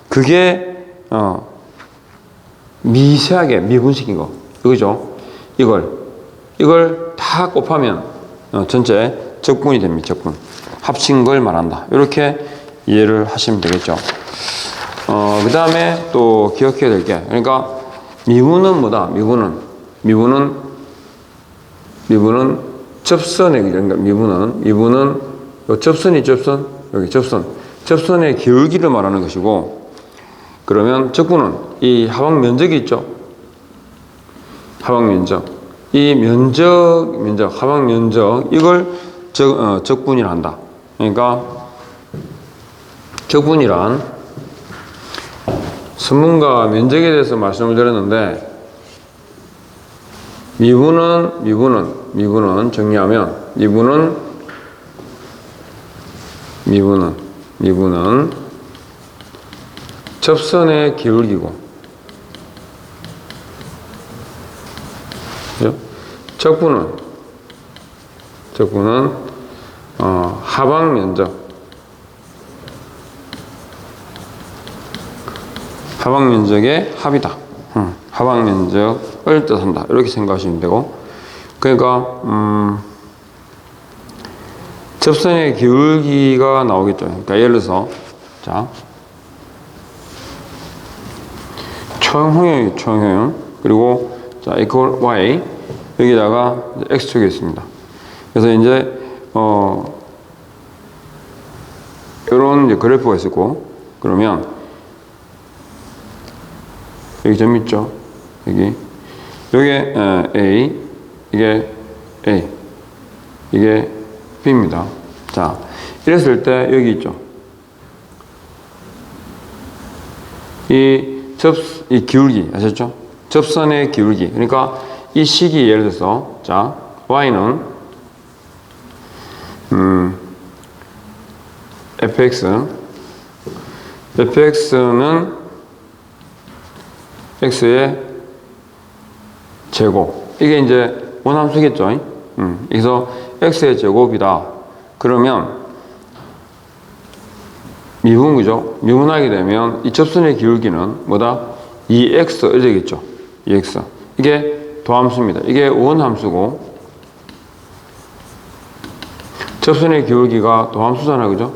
그게 미세하게 미분식인 거 그죠? 이걸 다 곱하면 전체 적분이 됩니다. 적분. 합친 걸 말한다. 이렇게 이해를 하시면 되겠죠. 그 다음에 또 기억해야 될 게, 그러니까 미분은 뭐다? 미분은 접선의, 그러니까 미분은 요 접선이 여기 접선의 기울기를 말하는 것이고, 그러면 적분은 이 하방 면적이 있죠. 하방 면적. 이 하방 면적, 이걸 적분이라 한다. 그러니까 적분이란 선문과 면적에 대해서 말씀을 드렸는데, 미분은 정리하면 미분은 접선의 기울기고, 그죠? 적분은 하방 면적의 합이다. 하방 면적을 뜻한다. 이렇게 생각하시면 되고, 그러니까 접선의 기울기가 나오겠죠. 그러니까 예를 들어서 자 초형이에요. 그리고 자 equal y, 여기다가 x축이 있습니다. 그래서 이제 이런 이제 그래프가 있었고, 그러면 여기 점 있죠. 요게 A, 이게 B입니다. 자, 이랬을 때 여기 있죠. 이 기울기 아셨죠? 접선의 기울기. 그러니까 이 식이 예를 들어서 자 y는 fx는 x의 제곱. 이게 이제 원함수겠죠. 그래서 x의 제곱이다. 그러면 그죠? 미분하게 되면 이 접선의 기울기는 뭐다? 2x 되겠죠. 2x. 이게 도함수입니다. 이게 원함수고, 접선의 기울기가 도함수잖아요. 그죠?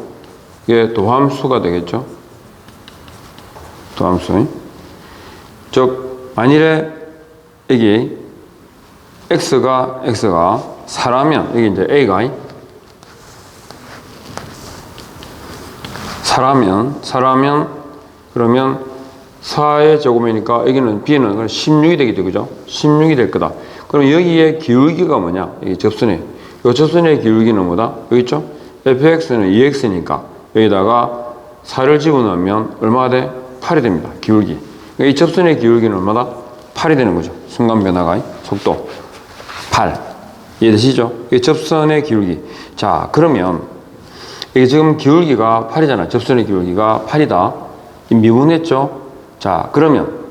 이게 도함수가 되겠죠. 도함수. 즉 만일에 여기 x가 4라면, 여기 이제 a가 4라면 그러면 4의 제곱이니까 여기는 b는 16이 되겠죠. 그죠? 16이 될 거다. 그럼 여기에 기울기가 뭐냐? 이 접선의 기울기는 뭐다? 여기 있죠? fx는 2x니까 여기다가 4를 집어넣으면 얼마가 돼? 8이 됩니다. 기울기. 그러니까 이 접선의 기울기는 얼마다? 8이 되는 거죠. 순간 변화가 속도 8. 이해되시죠? 이 접선의 기울기. 자, 그러면 이게 지금 기울기가 8이잖아. 접선의 기울기가 8이다. 미분했죠? 자, 그러면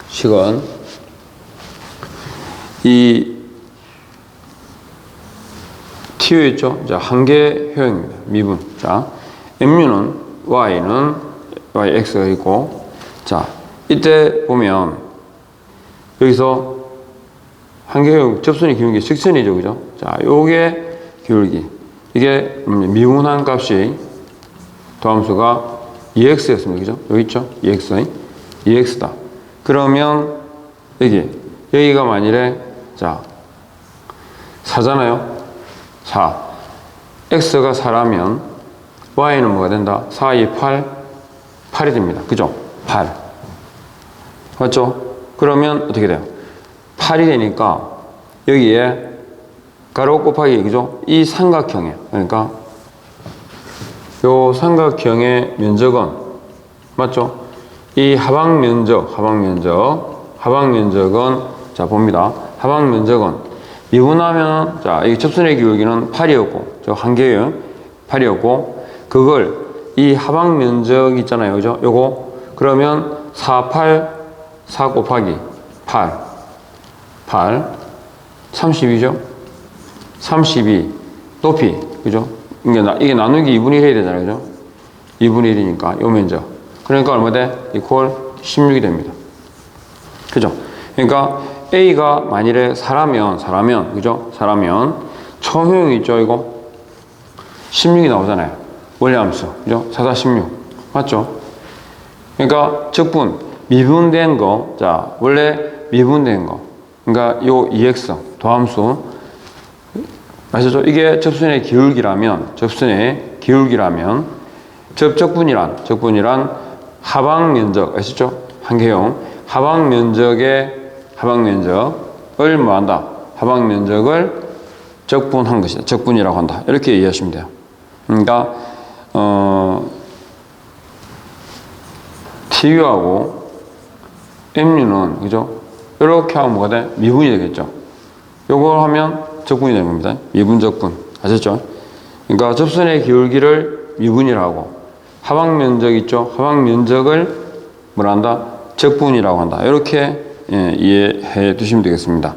식은 이 TU 있죠? 자, 한계 효용입니다. 미분. 자, MU는 Y는 yx가 있고, 자, 이때 보면 여기서 한계형 접선의 기울기 직선이죠, 그죠? 자, 요게 기울기. 이게 미분한 값이 도함수가 2x였습니다, 그죠? 여기 있죠? 2x다. 그러면 여기가 만일에 자 4잖아요. 4. x가 4라면 y는 뭐가 된다? 4, 2, 8, 8이 됩니다. 그죠? 8. 맞죠? 그러면 어떻게 돼요? 8이 되니까 여기에 가로 곱하기 그죠? 이 삼각형에, 그러니까 요 삼각형의 면적은 맞죠? 이 하방 면적은 자 봅니다. 하방 면적은 미분하면 자 이 접선의 기울기는 8이었고 저 한계형 8이었고 그걸 이 하방 면적 있잖아요, 그죠? 요거 그러면 4 곱하기 8 32죠? 32 높이 그죠? 이게 나누기 2분의 1 해야 되잖아요, 그죠? 2분의 1이니까 요 면적 그러니까 얼마 돼? 이퀄 16이 됩니다. 그죠? 그러니까 A가 만일에 4라면 그죠? 4라면 처음형이 있죠, 이거 16이 나오잖아요. 원리함수 그죠? 4, 4, 16 맞죠? 그러니까 적분 미분된 거, 자 원래 미분된 거 그러니까 요 2x 도함수 아시죠? 이게 접선의 기울기라면 적분이란 하방 면적 아시죠? 한계형 하방 면적을 뭐 한다? 하방 면적을 적분한 것이다. 적분이라고 한다. 이렇게 이해하시면 돼요. 그러니까 TU하고 MU는 그죠? 이렇게 하면 뭐가 돼? 미분이 되겠죠. 요걸 하면 적분이 되는 겁니다. 미분 적분 아셨죠? 그러니까 접선의 기울기를 미분이라고 하방 면적 있죠? 하방 면적을 뭐라 한다? 적분이라고 한다. 이렇게 이해해 두시면 되겠습니다.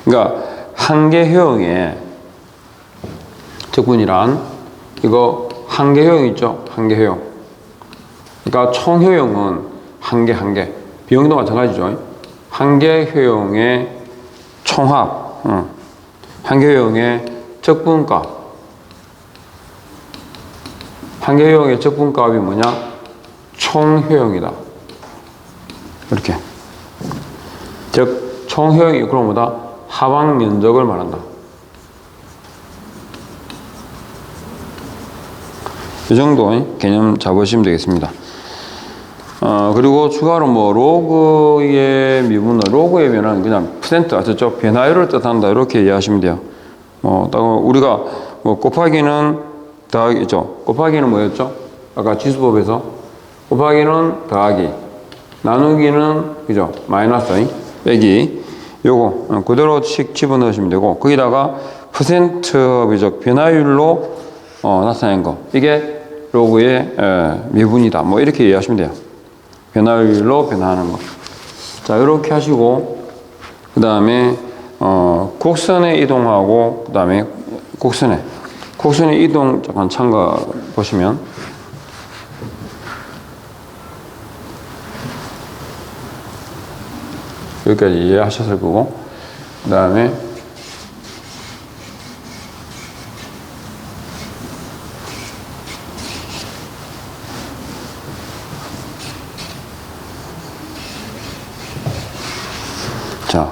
그러니까 한계형의 적분이란 이거 한계형 있죠? 한계형. 그러니까 총효용은 한계. 비용도 마찬가지죠. 한계효용의 총합. 한계효용의 적분값. 한계효용의 적분값이 뭐냐? 총효용이다. 이렇게. 즉, 총효용이 그럼 뭐다? 하방 면적을 말한다. 이 정도 개념 잡으시면 되겠습니다. 그리고 추가로 뭐 로그의 미분은 로그의 변화는 그냥 퍼센트 아셨죠? 변화율을 뜻한다 이렇게 이해하시면 돼요. 우리가 뭐 곱하기는 더하기죠. 곱하기는 뭐였죠? 아까 지수법에서 곱하기는 더하기, 나누기는 그죠? 마이너스 빼기 요거 그대로씩 집어넣으시면 되고 거기다가 퍼센트 비적 변화율로 나타낸 거 이게 로그의 미분이다. 뭐 이렇게 이해하시면 돼요. 변화율로 변화하는 거. 자, 이렇게 하시고 그 다음에 곡선에 이동하고 그 다음에 곡선의 이동 잠깐 참가 보시면 여기까지 이해하셨을 거고 그 다음에 자,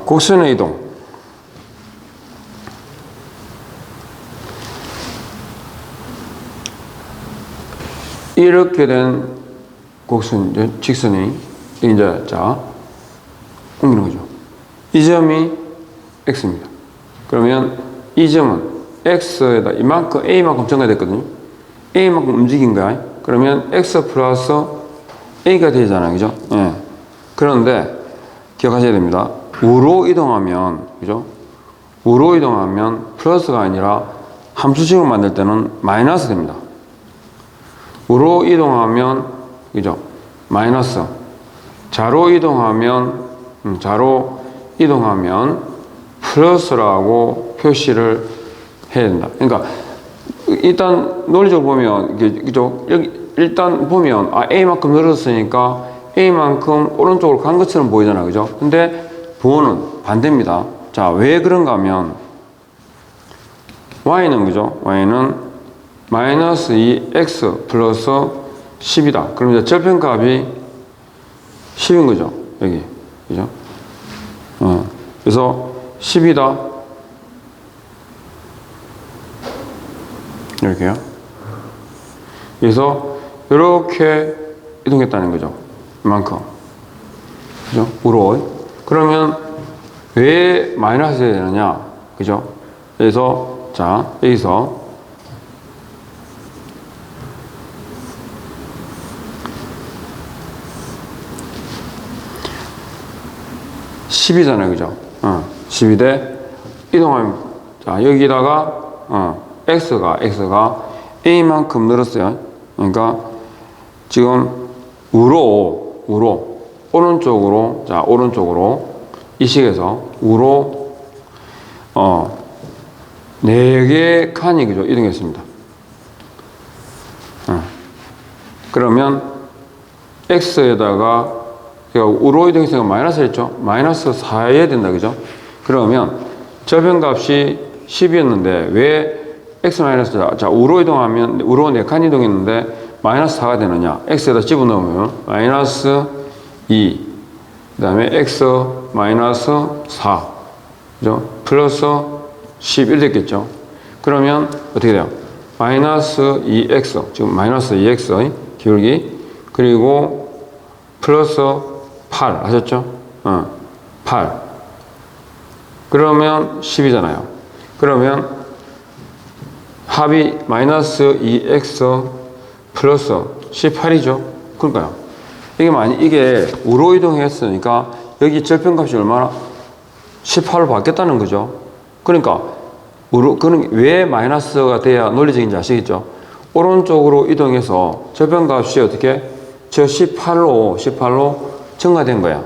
곡선의 이동. 이렇게 된 곡선, 직선이, 이제, 자, 옮기는 거죠. 이 점이 X입니다. 그러면 이 점은 X에다 이만큼, A만큼 증가됐거든요. A만큼 움직인 거야. 그러면 X 플러스 A가 되잖아요. 그죠? 예. 그런데, 기억하셔야 됩니다. 우로 이동하면, 그죠? 우로 이동하면 플러스가 아니라 함수식을 만들 때는 마이너스 됩니다. 우로 이동하면, 그죠? 마이너스. 자로 이동하면 플러스라고 표시를 해야 된다. 그러니까, 일단, 논리적으로 보면, 그죠? 여기, 일단 보면 A만큼 늘었으니까 A만큼 오른쪽으로 간 것처럼 보이잖아, 그죠? 근데 부호는 반대입니다. 자, 왜 그런가 하면 Y는 그죠? Y는 마이너스 2x 플러스 10이다. 그럼 이제 절편값이 10인 거죠, 여기, 그죠? 그래서 10이다. 이렇게요. 그래서 이렇게 이동했다는 거죠. 이만큼. 그죠? 우로. 그러면 왜 마이너스 해야 되느냐? 그죠? 그래서 자, 여기서 (10이잖아요) 그죠? 12대 이동하면 자, 여기다가 x가 a만큼 늘었어요. 그러니까 지금 우로 오른쪽으로, 자, 오른쪽으로 이 식에서 우로 4개 칸이 그죠? 이동했습니다. 그러면 x에다가 우로 이동했으니까 마이너스 했죠? 마이너스 4해야 된다, 그죠? 그러면 저변값이 10이었는데 왜 x 마이너스, 자, 우로 이동하면 우로 4칸 이동했는데 마이너스 4가 되느냐? x에다 집어넣으면 마이너스 2, 그 다음에 x 마이너스 4, 그죠? 플러스 11 됐겠죠? 그러면 어떻게 돼요? 마이너스 2x, 지금 마이너스 2x의 기울기, 그리고 플러스 8 하셨죠? 8. 그러면 10이잖아요. 그러면 합이 마이너스 2x 플러스 18이죠. 그러니까요. 이게 우로 이동했으니까 여기 절편값이 얼마나? 18로 바뀌었다는 거죠. 그러니까 그는 왜 마이너스가 돼야 논리적인지 아시겠죠? 오른쪽으로 이동해서 절편값이 어떻게? 저 18로 증가된 거야.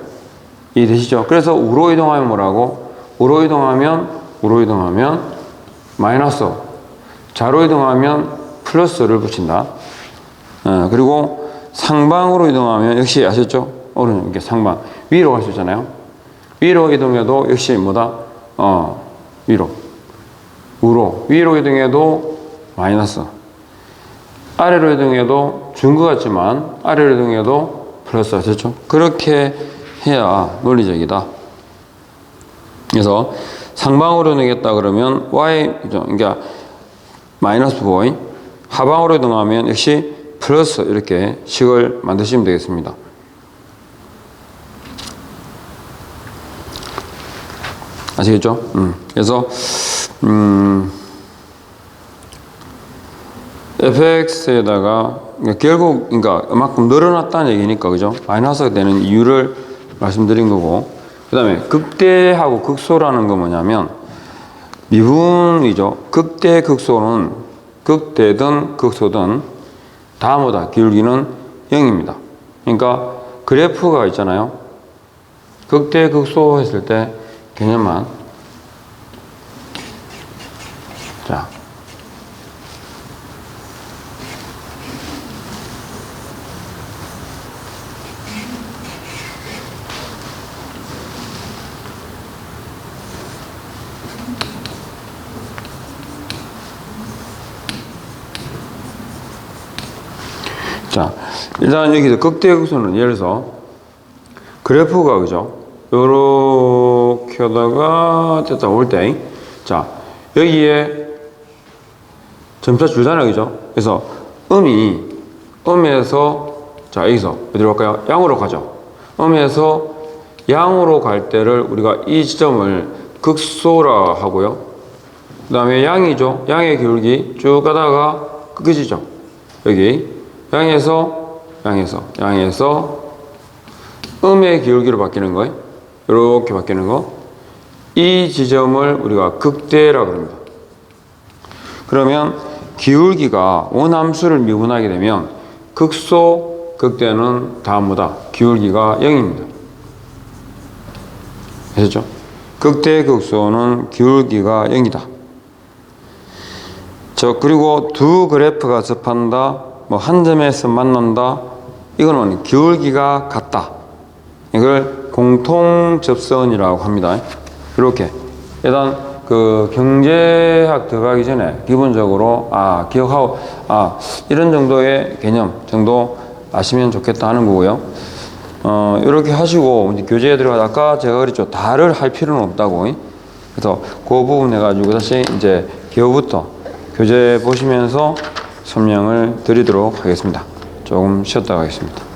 이해되시죠? 그래서 우로 이동하면 뭐라고? 우로 이동하면 마이너스, 좌로 이동하면 플러스를 붙인다. 그리고 상방으로 이동하면 역시 아셨죠? 이게 상방. 위로 갈 수 있잖아요. 위로 이동해도 역시 뭐다? 위로 이동해도 마이너스. 아래로 이동해도 준 것 같지만 아래로 이동해도 플러스 하셨죠? 그렇게 해야 논리적이다. 그래서 상방으로 이동했다 그러면 y, 그러니까 마이너스 부호의 하방으로 이동하면 역시 플러스 이렇게 식을 만드시면 되겠습니다. 아시겠죠? 그래서 fx에다가 결국 그러니까 이만큼 늘어났다는 얘기니까 그죠? 마이너스가 되는 이유를 말씀드린 거고, 그 다음에 극대하고 극소라는 건 뭐냐면 미분이죠. 극대든 극소든 다 뭐다? 기울기는 0입니다. 그러니까 그래프가 있잖아요. 극대 극소 했을 때 개념만 자, 자, 일단 여기서 극대극소는 예를 들어서 그래프가 그죠? 요렇게 하다가 됐다 올 때, 자, 여기에 점차 줄잖아요, 그죠? 그래서 음에서 자, 여기서 어디로 갈까요? 양으로 가죠. 음에서 양으로 갈 때를 우리가 이 지점을 극소라 하고요. 그 다음에 양이죠. 양의 기울기 쭉 가다가 끝이죠. 여기 양에서 음의 기울기로 바뀌는 거예요. 이렇게 바뀌는 거. 이 지점을 우리가 극대라고 합니다. 그러면 기울기가 원함수를 미분하게 되면 극소, 극대는 다 뭐다? 기울기가 0입니다. 아셨죠? 극대, 극소는 기울기가 0이다. 그리고 두 그래프가 접한다. 뭐 한 점에서 만난다. 이거는 기울기가 같다. 이걸 공통접선이라고 합니다. 이렇게 일단 그 경제학 들어가기 전에 기본적으로 기억하고 이런 정도의 개념 정도 아시면 좋겠다 하는 거고요. 이렇게 하시고 이제 교재에 들어가 아까 제가 그랬죠. 다를 할 필요는 없다고. 그래서 그 부분 해가지고 다시 이제 기호부터 교재 보시면서 설명을 드리도록 하겠습니다. 조금 쉬었다 가겠습니다.